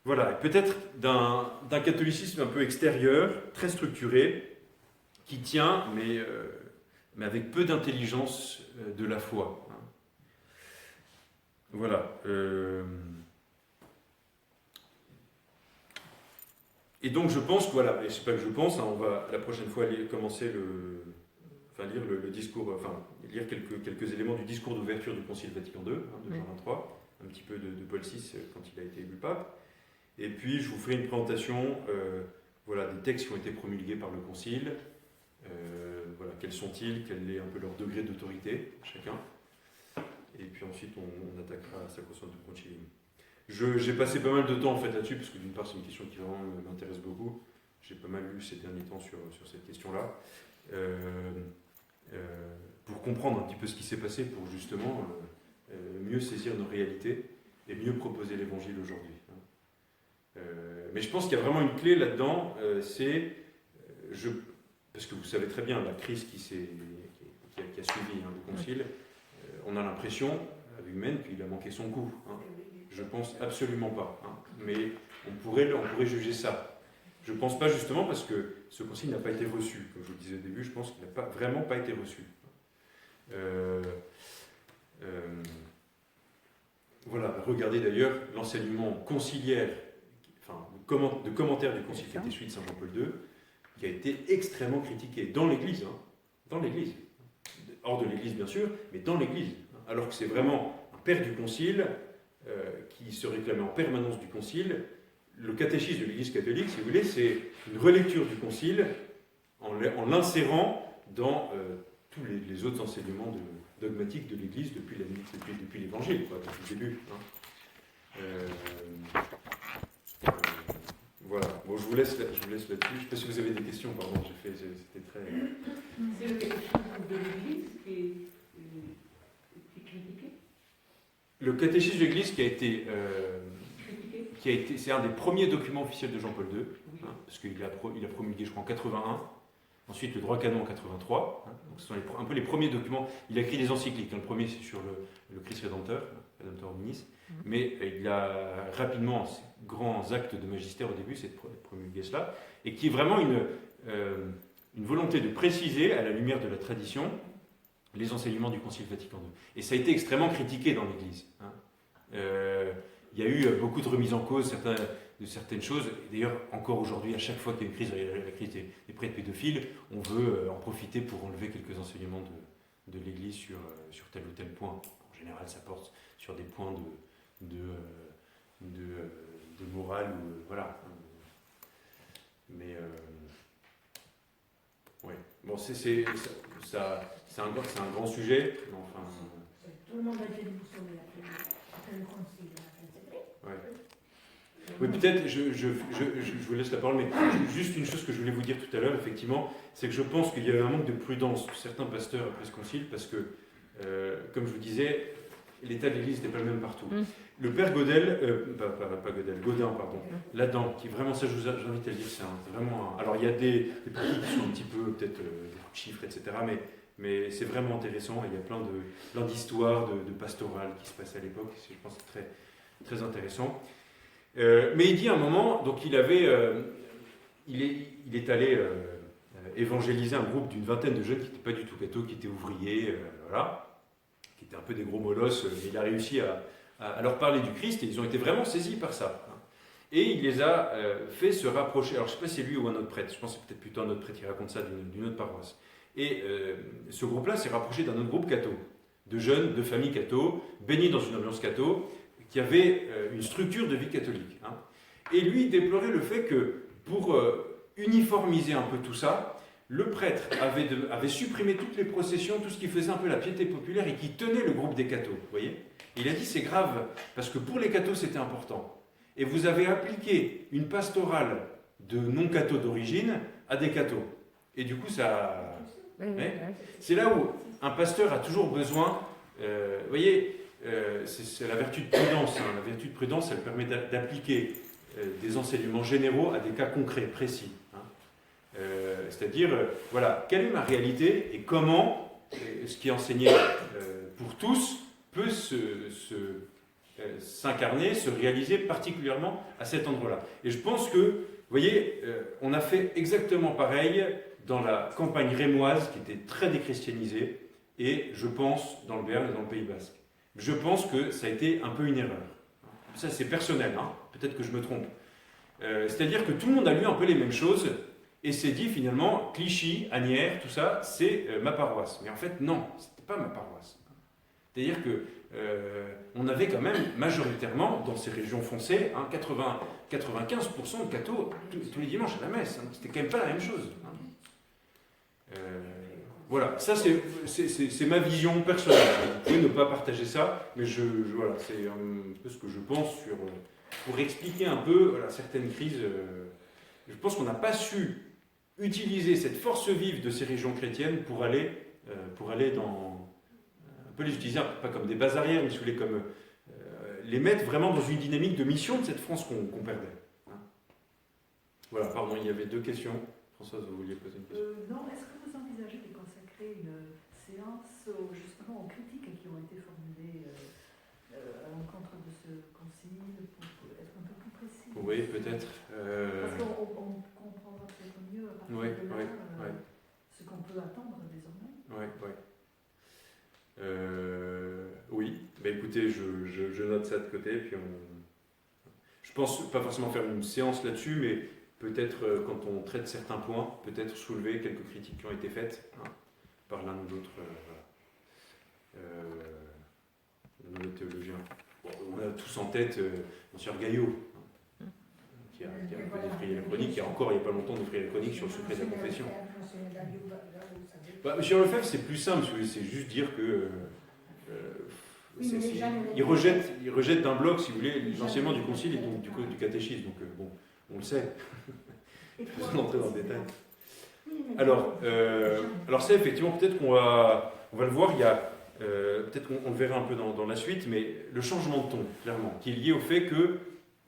voilà, peut-être d'un catholicisme un peu extérieur, très structuré, qui tient, mais avec peu d'intelligence de la foi. Hein. Voilà. Et donc je pense que, voilà, et c'est pas que je pense, hein, on va la prochaine fois commencer lire le discours, lire quelques éléments du discours d'ouverture du Concile Vatican II, hein, de Jean XXIII, un petit peu de Paul VI quand il a été élu pape. Et puis je vous ferai une présentation des textes qui ont été promulgués par le Concile. Quels sont-ils, quel est un peu leur degré d'autorité, chacun. Et puis ensuite on attaquera à Sacrosanctum Concilium. J'ai passé pas mal de temps en fait là-dessus, parce que d'une part c'est une question qui vraiment m'intéresse beaucoup. J'ai pas mal lu ces derniers temps sur cette question-là. Pour comprendre un petit peu ce qui s'est passé, pour justement mieux saisir nos réalités et mieux proposer l'évangile aujourd'hui. Mais je pense qu'il y a vraiment une clé là-dedans, parce que vous savez très bien la crise qui a suivi le concile, on a l'impression, humaine, qu'il a manqué son coup. Hein. Je pense absolument pas. Hein. Mais on pourrait juger ça. Je ne pense pas justement parce que ce concile n'a pas été reçu. Comme je vous le disais au début, je pense qu'il n'a vraiment pas été reçu. Voilà, regardez d'ailleurs l'enseignement conciliaire, de commentaire du concile qui a été suivi de Saint Jean-Paul II, qui a été extrêmement critiqué dans l'Église. Hein. Dans l'Église. Hors de l'Église, bien sûr, mais dans l'Église. Alors que c'est vraiment un père du concile qui se réclamait en permanence du concile. Le catéchisme de l'Église catholique, si vous voulez, c'est une relecture du concile en l'insérant dans tous les autres enseignements dogmatiques de l'Église depuis l'Évangile, depuis le début. Hein. Voilà. Bon, je vous laisse là-dessus. Je ne sais pas si vous avez des questions, pardon. C'était très... C'est le catéchisme de l'Église qui est critiqué. Le catéchisme de l'Église qui a été, c'est un des premiers documents officiels de Jean-Paul II, hein, parce qu'il a promulgué, je crois, en 81, ensuite le droit canon en 83, hein, donc ce sont un peu les premiers documents. Il a écrit des encycliques, hein, le premier c'est sur le Christ Rédempteur, Rédempteur Hominis, mais il a rapidement, ces grands actes de magistère au début, c'est de promulguer cela, et qui est vraiment une volonté de préciser, à la lumière de la tradition, les enseignements du Concile Vatican II. Et ça a été extrêmement critiqué dans l'Église. Hein. Il y a eu beaucoup de remises en cause de certaines choses. D'ailleurs, encore aujourd'hui, à chaque fois qu'il y a une crise, la crise des prêtres pédophiles, on veut en profiter pour enlever quelques enseignements de l'Église sur tel ou tel point. En général, ça porte sur des points de morale. Voilà. Mais... ouais. Bon, c'est un grand sujet. Enfin, tout le monde a été déboussolé après le concile. Ouais. Oui, peut-être, je vous laisse la parole, mais juste une chose que je voulais vous dire tout à l'heure, effectivement, c'est que je pense qu'il y a eu un manque de prudence de certains pasteurs après ce concile, parce que, comme je vous disais, l'état de l'Église n'était pas le même partout. Le père Gaudin, là-dedans, qui vraiment, ça je vous invite à le lire, c'est vraiment... Alors il y a des parties qui sont un petit peu, peut-être, des chiffres, etc., mais c'est vraiment intéressant, et il y a plein d'histoires, de pastorales qui se passaient à l'époque, je pense que c'est très, très intéressant. Mais il dit à un moment, donc il est allé évangéliser un groupe d'une vingtaine de jeunes qui n'étaient pas du tout cathos, qui étaient ouvriers, voilà, qui étaient un peu des gros molosses, mais il a réussi à leur parler du Christ et ils ont été vraiment saisis par ça. Et il les a fait se rapprocher. Alors je ne sais pas si c'est lui ou un autre prêtre, je pense que c'est peut-être plutôt un autre prêtre qui raconte ça d'une autre paroisse. Et ce groupe-là s'est rapproché d'un autre groupe catho, de jeunes, de familles catho, baignés dans une ambiance catho, qui avait une structure de vie catholique. Hein. Et lui déplorait le fait que pour uniformiser un peu tout ça, le prêtre avait supprimé toutes les processions, tout ce qui faisait un peu la piété populaire et qui tenait le groupe des cathos. Vous voyez ? Et il a dit c'est grave, parce que pour les cathos c'était important. Et vous avez appliqué une pastorale de non-cathos d'origine à des cathos. Et du coup, ça... C'est là où un pasteur a toujours besoin... vous voyez, c'est la vertu de prudence. Hein. La vertu de prudence, elle permet d'appliquer des enseignements généraux à des cas concrets, précis. Hein. C'est-à-dire, voilà, quelle est ma réalité et comment ce qui est enseigné pour tous peut s'incarner, se réaliser particulièrement à cet endroit-là. Et je pense que, vous voyez, on a fait exactement pareil dans la campagne rémoise, qui était très déchristianisée, et je pense dans le Béarn et dans le Pays Basque. Je pense que ça a été un peu une erreur. Ça, c'est personnel, hein. Peut-être que je me trompe. C'est-à-dire que tout le monde a lu un peu les mêmes choses, et s'est dit finalement, Clichy, Asnières, tout ça, c'est ma paroisse. Mais en fait, non, c'était pas ma paroisse. C'est-à-dire que on avait quand même majoritairement, dans ces régions foncées, hein, 95% de cathos tous les dimanches à la messe. Hein. C'était quand même pas la même chose. Hein. Voilà, ça c'est ma vision personnelle. Vous pouvez ne pas partager ça, mais voilà, c'est un peu ce que je pense pour expliquer un peu voilà, certaines crises. Je pense qu'on n'a pas su utiliser cette force vive de ces régions chrétiennes pour aller dans... On peut les utiliser pas comme des bases arrières, mais si vous voulez, comme les mettre vraiment dans une dynamique de mission de cette France qu'on perdait. Hein. Voilà, pardon, il y avait deux questions. Françoise, vous vouliez poser une question Non, est-ce que vous envisagez de consacrer une séance justement aux critiques qui ont été formulées à l'encontre de ce concile, pour être un peu plus précis? Oui, peut-être. Parce qu'on comprendra peut-être mieux à partir de là ce qu'on peut attendre désormais. Oui, bah écoutez, je note ça de côté, puis je pense pas forcément faire une séance là-dessus, mais peut-être quand on traite certains points, peut-être soulever quelques critiques qui ont été faites hein, par l'un ou l'autre nos théologiens. Bon, on a tous en tête Monsieur Gaillot, hein, qui a un peu défrayé la chronique, qui a encore il n'y a pas longtemps défrayé la chronique sur le secret de la confession. Monsieur Lefebvre, c'est plus simple, c'est juste dire que il rejette d'un bloc, si vous voulez, l'enseignement du concile et donc du catéchisme. Donc bon, on le sait. Je ne vais pas rentrer dans le détail. Alors ça, effectivement, peut-être qu'on va le voir. Il y a peut-être qu'on le verra un peu dans la suite, mais le changement de ton, clairement, qui est lié au fait que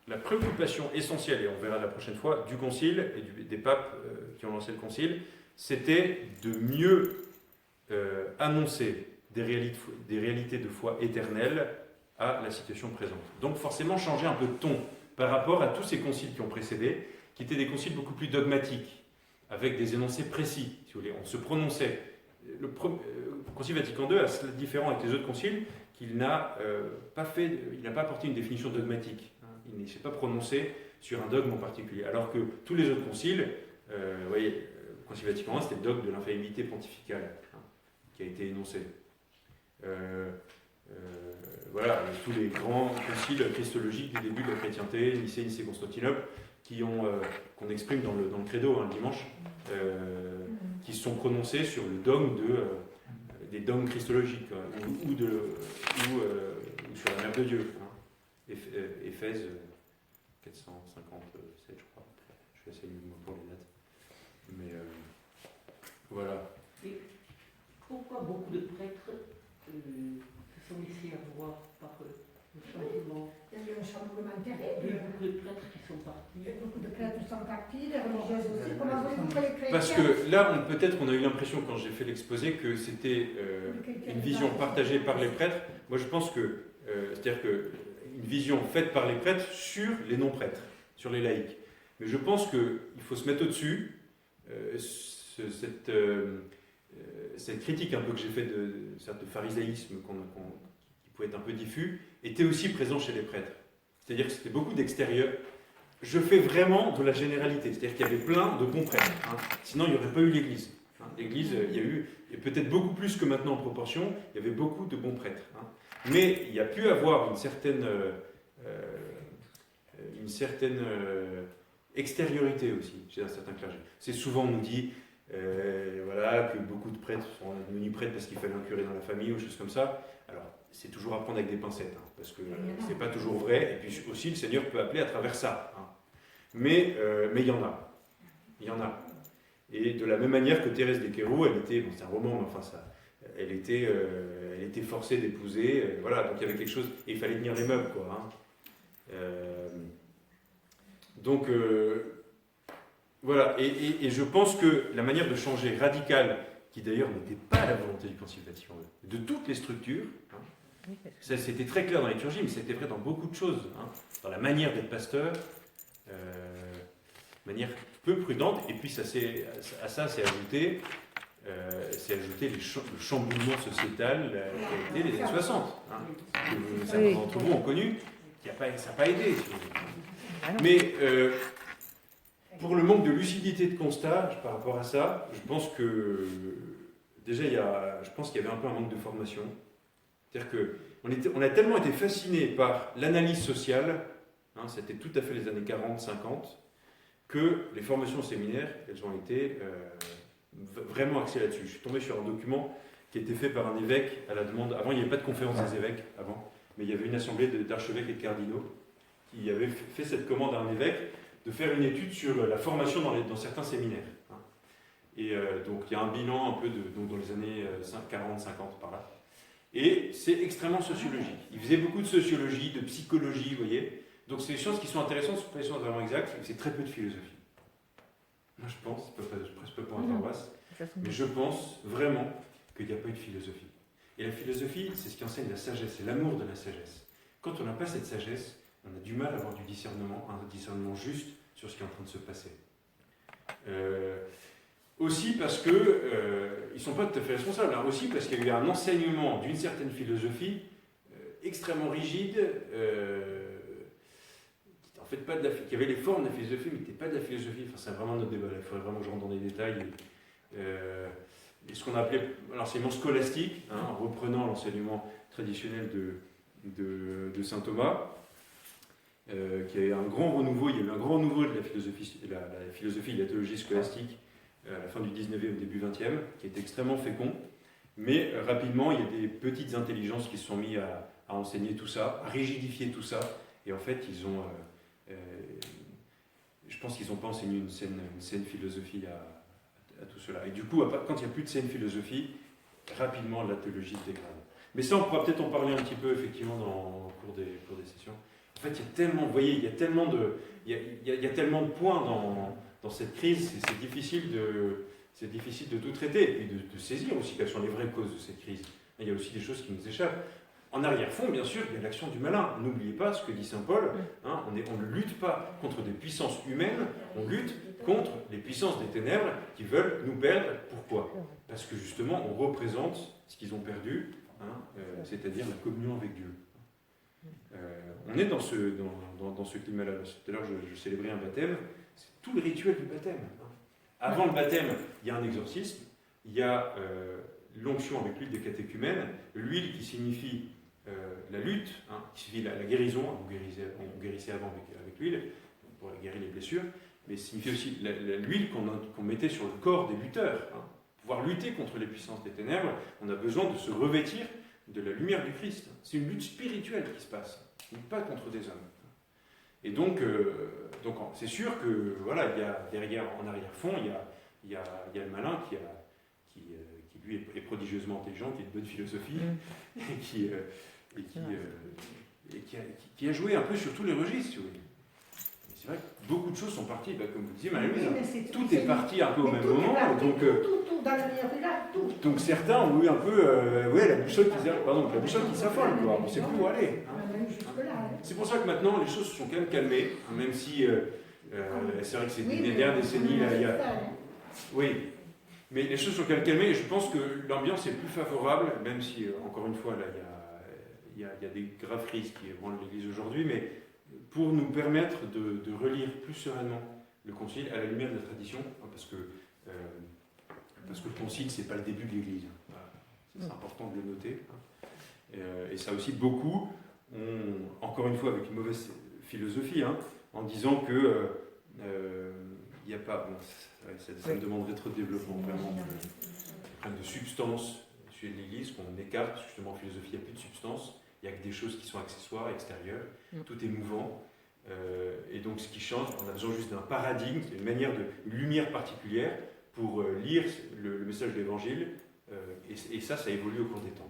la préoccupation essentielle, et on verra la prochaine fois, du concile et des papes qui ont lancé le concile, c'était de mieux annoncer des réalités de foi éternelle à la situation présente. Donc forcément changer un peu de ton par rapport à tous ces conciles qui ont précédé, qui étaient des conciles beaucoup plus dogmatiques, avec des énoncés précis, si vous voulez. On se prononçait. Le Concile Vatican II a cela différent avec les autres conciles, qu'il n'a pas apporté une définition dogmatique. Hein. Il ne s'est pas prononcé sur un dogme en particulier. Alors que tous les autres conciles, vous voyez, le Concile Vatican I, c'était le dogme de l'infaillibilité pontificale, hein, qui a été énoncé. Voilà, tous les grands conciles christologiques du début de la chrétienté, Nicée, Constantinople, qu'on exprime dans le credo hein, le dimanche, qui se sont prononcés sur le dogme des dogmes christologiques ou sur la mère de Dieu. Hein. Éphèse 457, je crois. Je vais essayer pour les dates. Mais voilà. Et pourquoi beaucoup de prêtres se sont laissés avoir par le changement? Il y a eu un chamboulement terrible. Il y a beaucoup de prêtres qui sont partis. Beaucoup de prêtres sont partis, les religieuses aussi. Comment voulez-vous que les chrétiens... Parce que là, peut-être qu'on a eu l'impression, quand j'ai fait l'exposé, que c'était une vision partagée par les prêtres. Moi, je pense que, c'est-à-dire qu'une vision faite par les prêtres sur les non-prêtres, sur les laïcs. Mais je pense qu'il faut se mettre au-dessus. cette critique un peu que j'ai faite de certes pharisaïsme qui pouvait être un peu diffus, était aussi présent chez les prêtres. C'est-à-dire que c'était beaucoup d'extérieur. Je fais vraiment de la généralité, c'est-à-dire qu'il y avait plein de bons prêtres. Hein. Sinon, il n'y aurait pas eu l'Église. Hein. L'Église, il y a eu, et peut-être beaucoup plus que maintenant en proportion, il y avait beaucoup de bons prêtres. Hein. Mais il y a pu avoir une certaine extériorité aussi chez un certain clergé. C'est souvent, on nous dit voilà, que beaucoup de prêtres sont devenus prêtres parce qu'il fallait un curé dans la famille ou choses comme ça. Alors, c'est toujours à prendre avec des pincettes, hein, parce que c'est pas toujours vrai, et puis aussi le Seigneur peut appeler à travers ça. Hein. Mais il y en a. Il y en a. Et de la même manière que Thérèse d'Équerou, elle était, bon, c'est un roman, mais enfin ça, elle était forcée d'épouser, voilà, donc il y avait quelque chose, et il fallait tenir les meubles, quoi. Hein. Donc, voilà, et je pense que la manière de changer radicale, qui d'ailleurs n'était pas la volonté du Concile Vatican II, de toutes les structures, hein, ça c'était très clair dans la liturgie, mais c'était vrai dans beaucoup de choses, hein, dans la manière d'être pasteur, manière peu prudente, et puis à ça s'est ajouté le chamboulement sociétal qui a été les années 60, hein, que certains d'entre vous ont connu, ça n'a pas aidé. Mais pour le manque de lucidité de constat par rapport à ça, je pense que déjà je pense qu'il y avait un peu un manque de formation. C'est-à-dire qu'on a tellement été fascinés par l'analyse sociale, hein, c'était tout à fait les années 40-50, que les formations au séminaire, elles ont été vraiment axées là-dessus. Je suis tombé sur un document qui a été fait par un évêque à la demande. Avant, il n'y avait pas de conférence des évêques, avant, mais il y avait une assemblée d'archevêques et de cardinaux qui avait fait cette commande à un évêque de faire une étude sur la formation dans certains séminaires. Hein. Et donc, il y a un bilan un peu donc dans les années 40-50 par là. Et c'est extrêmement sociologique. Il faisait beaucoup de sociologie, de psychologie, vous voyez. Donc c'est des choses qui sont intéressantes, ce sont pas des choses vraiment exactes, c'est très peu de philosophie. Moi je pense, je presse peu pour un paroisse, mais je pense vraiment qu'il n'y a pas eu de philosophie. Et la philosophie, c'est ce qui enseigne la sagesse, c'est l'amour de la sagesse. Quand on n'a pas cette sagesse, on a du mal à avoir du discernement, un discernement juste sur ce qui est en train de se passer. Aussi parce que ils ne sont pas tout à fait responsables, hein, aussi parce qu'il y a eu un enseignement d'une certaine philosophie extrêmement rigide, qui avait les formes de la philosophie, mais qui n'était pas de la philosophie. Enfin, c'est vraiment notre débat, il faudrait vraiment que je rentre dans les détails. Et ce qu'on a appelé l'enseignement scolastique, hein, en reprenant l'enseignement traditionnel de saint Thomas, qui a eu un grand renouveau. Il y a eu un grand renouveau de la philosophie, de la théologie scolastique à la fin du 19e, au début 20e, qui était extrêmement fécond. Mais rapidement, il y a des petites intelligences qui se sont mis à enseigner tout ça, à rigidifier tout ça. Et en fait, je pense qu'ils n'ont pas enseigné une saine philosophie à tout cela. Et du coup, quand il n'y a plus de saine philosophie, rapidement la théologie se dégrade. Mais ça, on pourra peut-être en parler un petit peu effectivement au cours des sessions. En fait, il y a tellement, vous voyez, il y a tellement de points dans cette crise, c'est difficile de tout traiter et puis de saisir aussi quelles sont les vraies causes de cette crise. Il y a aussi des choses qui nous échappent. En arrière-fond, bien sûr, il y a l'action du malin. N'oubliez pas ce que dit saint Paul, hein, on ne lutte pas contre des puissances humaines, on lutte contre les puissances des ténèbres qui veulent nous perdre. Pourquoi ? Parce que justement, on représente ce qu'ils ont perdu, hein, c'est-à-dire la communion avec Dieu. On est dans ce climat-là. Tout à l'heure, je célébrais un baptême, c'est tout le rituel du baptême. Hein. Avant le baptême, il y a un exorcisme, il y a l'onction avec l'huile des catéchumènes, l'huile qui signifie la lutte, hein, qui signifie la guérison, on guérissait avant avec l'huile, pour guérir les blessures, mais signifie aussi l'huile qu'on mettait sur le corps des lutteurs. Hein. Pour pouvoir lutter contre les puissances des ténèbres, on a besoin de se revêtir de la lumière du Christ. C'est une lutte spirituelle qui se passe, pas contre des hommes. Et donc c'est sûr que voilà, il y a derrière, en arrière-fond, il y a le malin qui lui est prodigieusement intelligent, qui a une bonne philosophie, et qui a joué un peu sur tous les registres, si vous voulez. C'est vrai que beaucoup de choses sont parties, comme vous disiez, Marie-Louise, tout est parti un peu au même moment. Tout dans la meilleure là, tout. Donc certains ont eu un peu la boussole qui s'affole, quoi. On ne sait plus où aller. Hein. C'est pour ça que maintenant les choses se sont quand même calmées, hein, même si c'est vrai que c'est des dernières décennies. Oui. Mais les choses sont calmées et je pense que l'ambiance est plus favorable, même si, encore une fois, là, il y a des graves risques qui ébranlent l'Église aujourd'hui, mais pour nous permettre de relire plus sereinement le Concile à la lumière de la tradition, parce que le Concile, c'est pas le début de l'Église. Voilà. C'est important de le noter. Et ça aussi, beaucoup ont, encore une fois, avec une mauvaise philosophie, en disant que il n'y a pas... Bon, ça me demanderait trop de développement, vraiment, de substance sur l'Église, qu'on écarte, justement en philosophie, il n'y a plus de substance, il n'y a que des choses qui sont accessoires, extérieures, tout est mouvant, et donc ce qui change, on a besoin juste d'un paradigme, une manière une lumière particulière pour lire le message de l'Évangile, et ça évolue au cours des temps.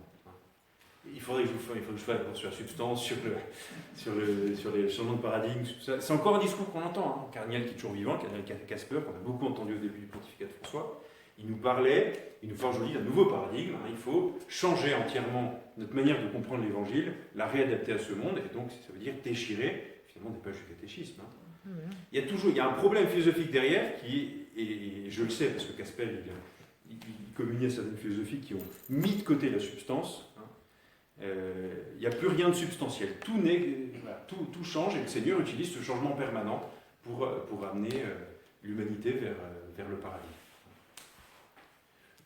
Il faudrait que je fasse sur la substance, sur les changements de paradigme. C'est encore un discours qu'on entend. Cardinal qui est toujours vivant, Cardinal Casper, qu'on a beaucoup entendu au début du pontificat de François. Il nous forge aujourd'hui d'un nouveau paradigme. Il faut changer entièrement notre manière de comprendre l'Évangile, la réadapter à ce monde, et donc ça veut dire déchirer finalement des pages du catéchisme. Il y a un problème philosophique derrière et je le sais parce que Casper il communiait certaines philosophies qui ont mis de côté la substance. Il n'y a plus rien de substantiel. Tout change et le Seigneur utilise ce changement permanent pour amener l'humanité vers le paradis.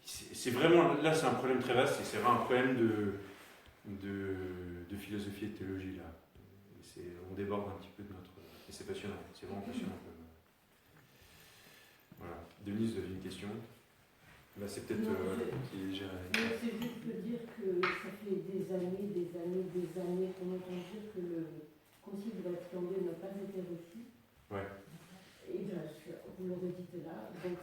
C'est vraiment, là c'est un problème très vaste et c'est vraiment un problème de philosophie et de théologie là. On déborde un petit peu de notre... Et c'est passionnant, c'est vraiment passionnant. Voilà. Denise, vous avez une question ? Là, c'est peut-être qui est géré. C'est juste de dire que ça fait des années qu'on entend dire que le Concile de Vatican II n'a pas été reçu. Ouais. Et bien, vous le redites là, donc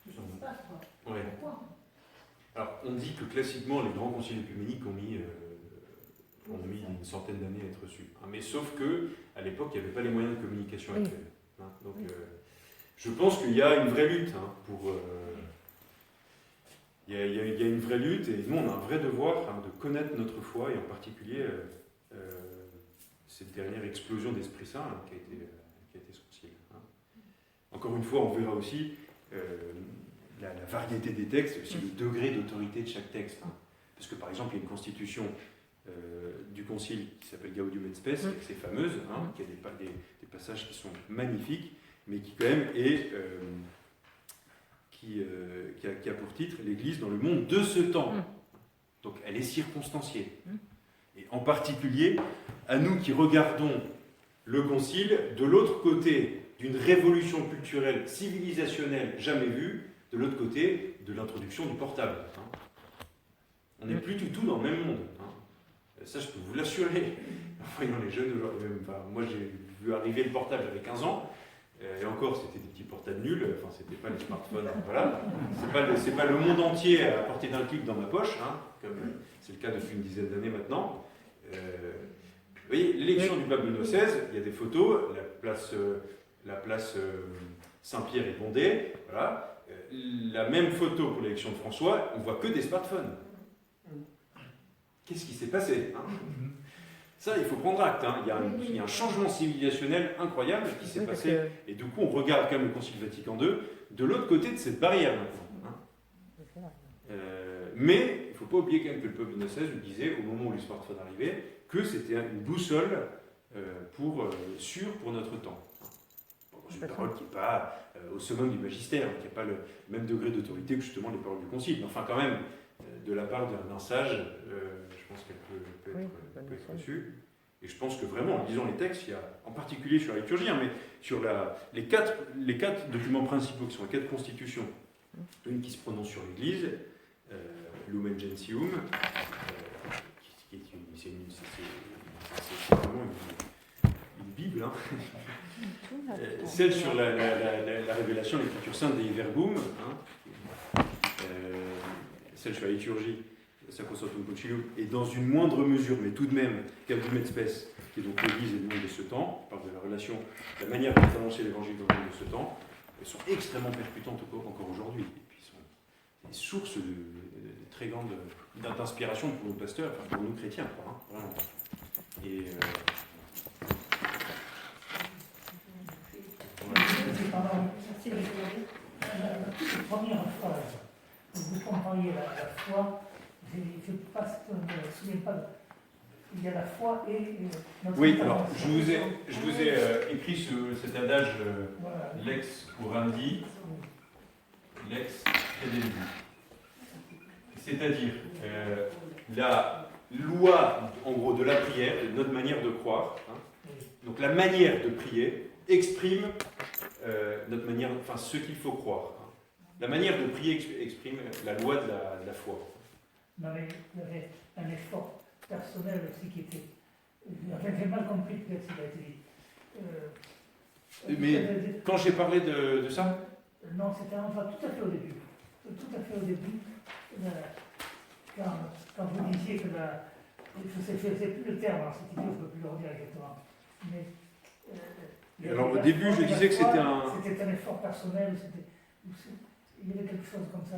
qu'est-ce qui se passe, quoi? Ouais. Pourquoi? Alors, on dit que classiquement, les grands conciles œcuméniques ont mis une centaine d'années à être reçus. Mais sauf que, à l'époque, il n'y avait pas les moyens de communication actuels. Donc, je pense qu'il y a une vraie lutte pour. Il y a une vraie lutte et nous on a un vrai devoir de connaître notre foi et en particulier cette dernière explosion d'Esprit Saint qui a été ce concile. Encore une fois, on verra aussi la variété des textes, aussi le degré d'autorité de chaque texte. Parce que par exemple, il y a une constitution du concile qui s'appelle Gaudium et Spes, qui est assez fameuse, qui a des passages qui sont magnifiques, mais qui quand même qui a pour titre l'Église dans le monde de ce temps. Donc elle est circonstanciée. Et en particulier, à nous qui regardons le Concile de l'autre côté d'une révolution culturelle, civilisationnelle jamais vue, de l'autre côté de l'introduction du portable. On n'est plus du tout dans le même monde. Ça, je peux vous l'assurer. En voyant les jeunes aujourd'hui, moi j'ai vu arriver le portable j'avais 15 ans. Et encore, c'était des petits portables nuls, c'était pas les smartphones, voilà. C'est pas le monde entier à portée d'un clic dans ma poche, comme c'est le cas depuis une dizaine d'années maintenant. Vous voyez, l'élection du pape Benoît XVI, il y a des photos, la place Saint-Pierre est bondée, voilà. La même photo pour l'élection de François, on voit que des smartphones. Qu'est-ce qui s'est passé Ça, il faut prendre acte. Il y a un changement civilisationnel incroyable qui s'est passé. Et du coup, on regarde quand même le Concile Vatican II de l'autre côté de cette barrière maintenant. Mais il ne faut pas oublier quand même que le pape Benoît XVI nous disait, au moment où les smartphones arrivaient, que c'était une boussole sûre pour notre temps. Une parole qui n'est pas au summum du magistère, qui n'a pas le même degré d'autorité que justement les paroles du Concile. Mais enfin, quand même, de la part d'un sage, je pense qu'elle peut être reçue. Et je pense que vraiment, en lisant les textes, il y a, en particulier sur la liturgie, mais sur les quatre documents principaux qui sont les 4 constitutions, une qui se prononce sur l'Église, Lumen Gentium, c'est vraiment une Bible, celle sur la révélation, l'écriture sainte des Verbum, celle sur la liturgie, Sacrosanctum Concilium, et dans une moindre mesure, mais tout de même, Gaudium et Spes, qui est donc l'Église et le monde de ce temps, on parle de la relation, la manière dont annoncer l'Évangile dans le monde de ce temps, elles sont extrêmement percutantes encore aujourd'hui, et puis sont des sources de très grande d'inspiration pour nos pasteurs, pour nous chrétiens, vraiment. Et première phrase, vous compariez la foi, je ne me souviens pas, il y a la foi et notre Oui, alors intervention. je vous ai écrit cet adage Voilà. lex orandi, lex credendi. C'est-à-dire la loi, en gros, de la prière, de notre manière de croire. Hein. Donc la manière de prier exprime notre manière, enfin ce qu'il faut croire. Hein. La manière de prier exprime la loi de la foi. Non, mais il y avait un effort personnel aussi qui était. J'ai mal compris peut-être ce qui a été dit. Mais quand j'ai parlé de ça, Non, c'était enfin tout à fait au début. Tout à fait au début. Quand vous disiez que la. Je ne sais plus le terme, alors cette idée, je ne peux plus le redire exactement. Mais, alors au début je disais que c'était un. C'était un effort personnel, il y avait quelque chose comme ça.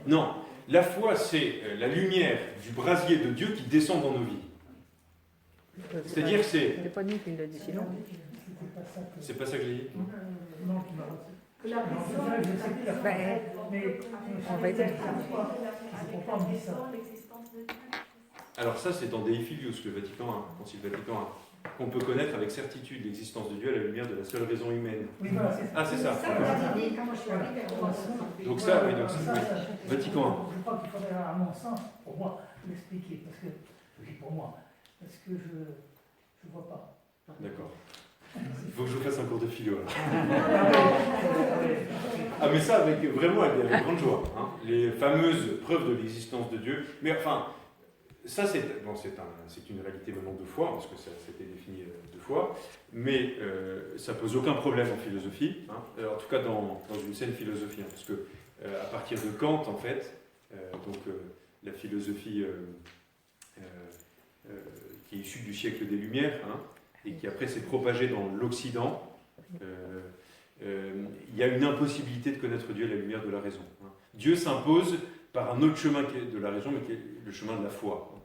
Non, la foi c'est la lumière du brasier de Dieu qui descend dans nos vies. C'est-à-dire que C'est pas nous qui l'a dit, sinon. C'est pas ça que j'ai dit. Non, qui m'a reçu. Que la Non, raison, je sais plus la Ben, mais on va essayer. pourquoi on dit ça? l'existence de Dieu. Alors ça c'est dans Dei Filius, le Vatican I, Concile Vatican I, qu'on peut connaître avec certitude l'existence de Dieu à la lumière de la seule raison humaine. Oui, voilà, c'est ça. Ah c'est ça. Ça, vous l'avez dit quand moi je suis arrivée. Donc ça, oui, donc Ça, oui. Vatican Je crois qu'il faudrait, à mon sens, pour moi, l'expliquer, parce que, je dis pour moi, parce que je ne vois pas. I. D'accord. Il faut que je vous fasse un cours de philo alors. Ah, Ah mais ça avec grande joie. Hein. Les fameuses preuves de l'existence de Dieu. Mais enfin, ça c'est une réalité maintenant de foi, parce que ça c'était défini de foi, mais ça pose aucun problème en philosophie, hein. En tout cas dans une saine philosophie, hein, parce que à partir de Kant en fait, la philosophie qui est issue du siècle des Lumières, hein, et qui après s'est propagée dans l'Occident, il y a une impossibilité de connaître Dieu à la lumière de la raison. Hein. Dieu s'impose par un autre chemin qui est de la raison, mais qui est le chemin de la foi, hein,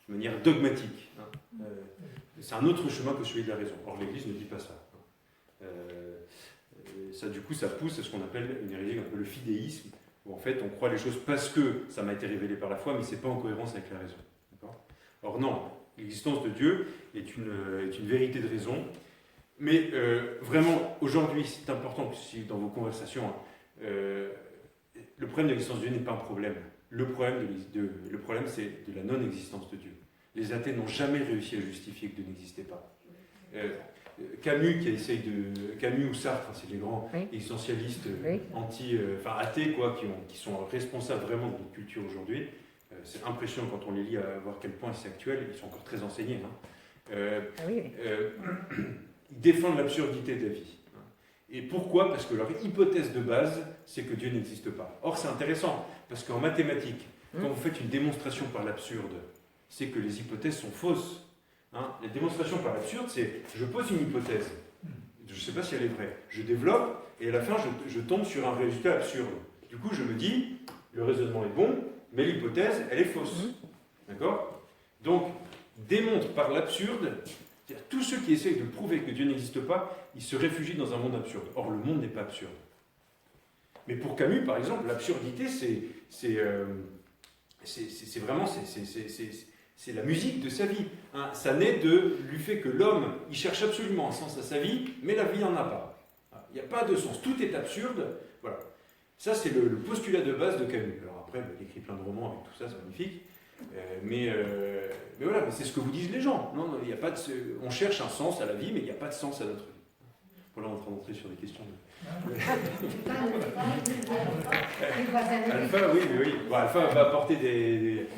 de manière dogmatique. Hein. C'est un autre chemin que celui de la raison. Or, l'Église ne dit pas ça. Hein. Ça, du coup, ça pousse à ce qu'on appelle une hérésie, un peu le fidéisme, où en fait, on croit les choses parce que ça m'a été révélé par la foi, mais c'est pas en cohérence avec la raison. D'accord ? Or, non, l'existence de Dieu est une vérité de raison. Mais vraiment, aujourd'hui, c'est important que si dans vos conversations, hein, le problème de l'existence de Dieu n'est pas un problème. Le problème, c'est de la non-existence de Dieu. Les athées n'ont jamais réussi à justifier que Dieu n'existait pas. Camus, Camus ou Sartre, hein, c'est les grands existentialistes athées, quoi, qui sont responsables vraiment de notre culture aujourd'hui. C'est impressionnant quand on les lit à voir quel point c'est actuel. Ils sont encore très enseignés. Hein. Ils défendent l'absurdité de la vie. Et pourquoi ? Parce que leur hypothèse de base, c'est que Dieu n'existe pas. Or, c'est intéressant, parce qu'en mathématiques, quand vous faites une démonstration par l'absurde, c'est que les hypothèses sont fausses. Hein. La démonstration par l'absurde, c'est je pose une hypothèse, je ne sais pas si elle est vraie, je développe, et à la fin, je tombe sur un résultat absurde. Du coup, je me dis, le raisonnement est bon, mais l'hypothèse, elle est fausse. D'accord ? Donc, démontre par l'absurde. Tous ceux qui essayent de prouver que Dieu n'existe pas, ils se réfugient dans un monde absurde. Or, le monde n'est pas absurde. Mais pour Camus, par exemple, l'absurdité, c'est vraiment c'est la musique de sa vie. Hein. Ça naît du fait que l'homme, il cherche absolument un sens à sa vie, mais la vie n'en a pas. Il n'y a pas de sens. Tout est absurde. Voilà. Ça, c'est le postulat de base de Camus. Alors après, il écrit plein de romans avec tout ça, c'est magnifique. Mais voilà, mais c'est ce que vous disent les gens. Non, il y a pas on cherche un sens à la vie, mais il n'y a pas de sens à notre vie. Voilà, on est en train d'entrer sur des questions. Alpha, oui. Bon, Alpha va apporter des...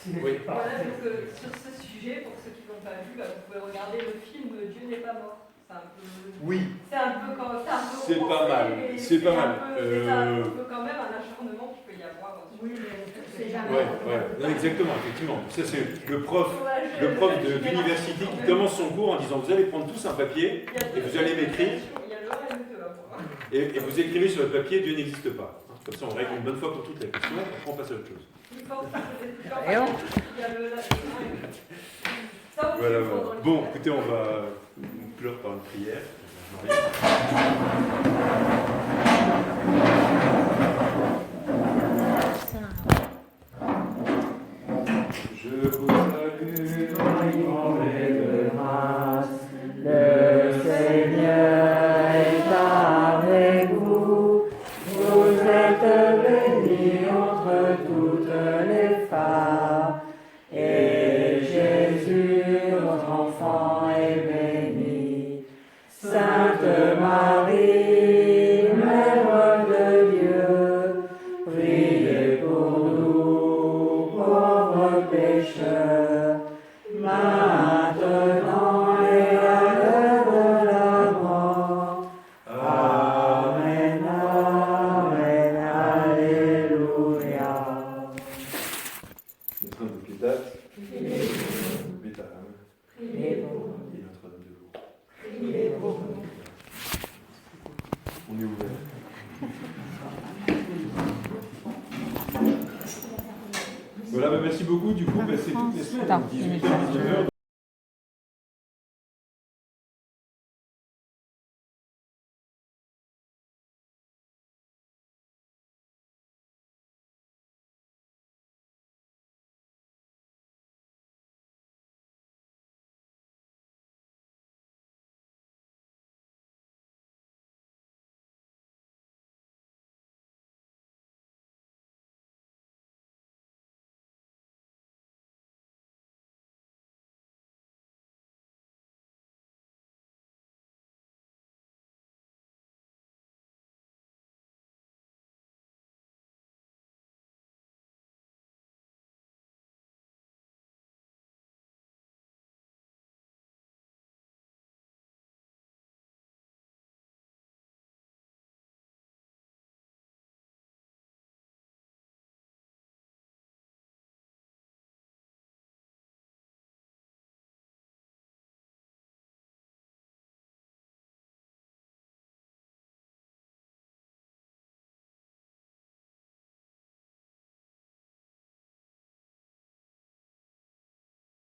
Oui. Voilà, donc sur ce sujet, pour ceux qui ne l'ont pas vu, vous pouvez regarder le film Dieu n'est pas mort. Oui. C'est un peu quand c'est pas mal. C'est pas mal. C'est un peu quand même un acharnement qu'il peut y avoir. Oui, mais c'est jamais. Ouais. Non, exactement, effectivement. Ça, c'est le prof d'université qui commence son cours en disant vous allez prendre tous un papier et vous allez m'écrire. Il y a le 1 et le 2 à voir. Et vous écrivez sur le papier Dieu n'existe pas. Comme ça, on règle une bonne fois pour toutes les questions. Après, on passe à autre chose. Voilà. Bon, écoutez, on va clore par une prière. Je vous salue, Marie, de grâce, le Seigneur est avec vous. Vous êtes bénie entre toutes les femmes, et Jésus, votre enfant, est béni. Sainte Marie, Mère de Dieu, priez pour nous, pauvres pécheurs, maintenant et à l'heure de la mort. Amen, Amen, Alléluia. Notre-Dame de Pietate, Bétham, Priez pour nous. et Notre-Dame de Lourdes. Priez pour nous. On est ouvert. Voilà, bah merci beaucoup. Du coup, bah, c'est toutes les semaines, Attends, 18h, 19h.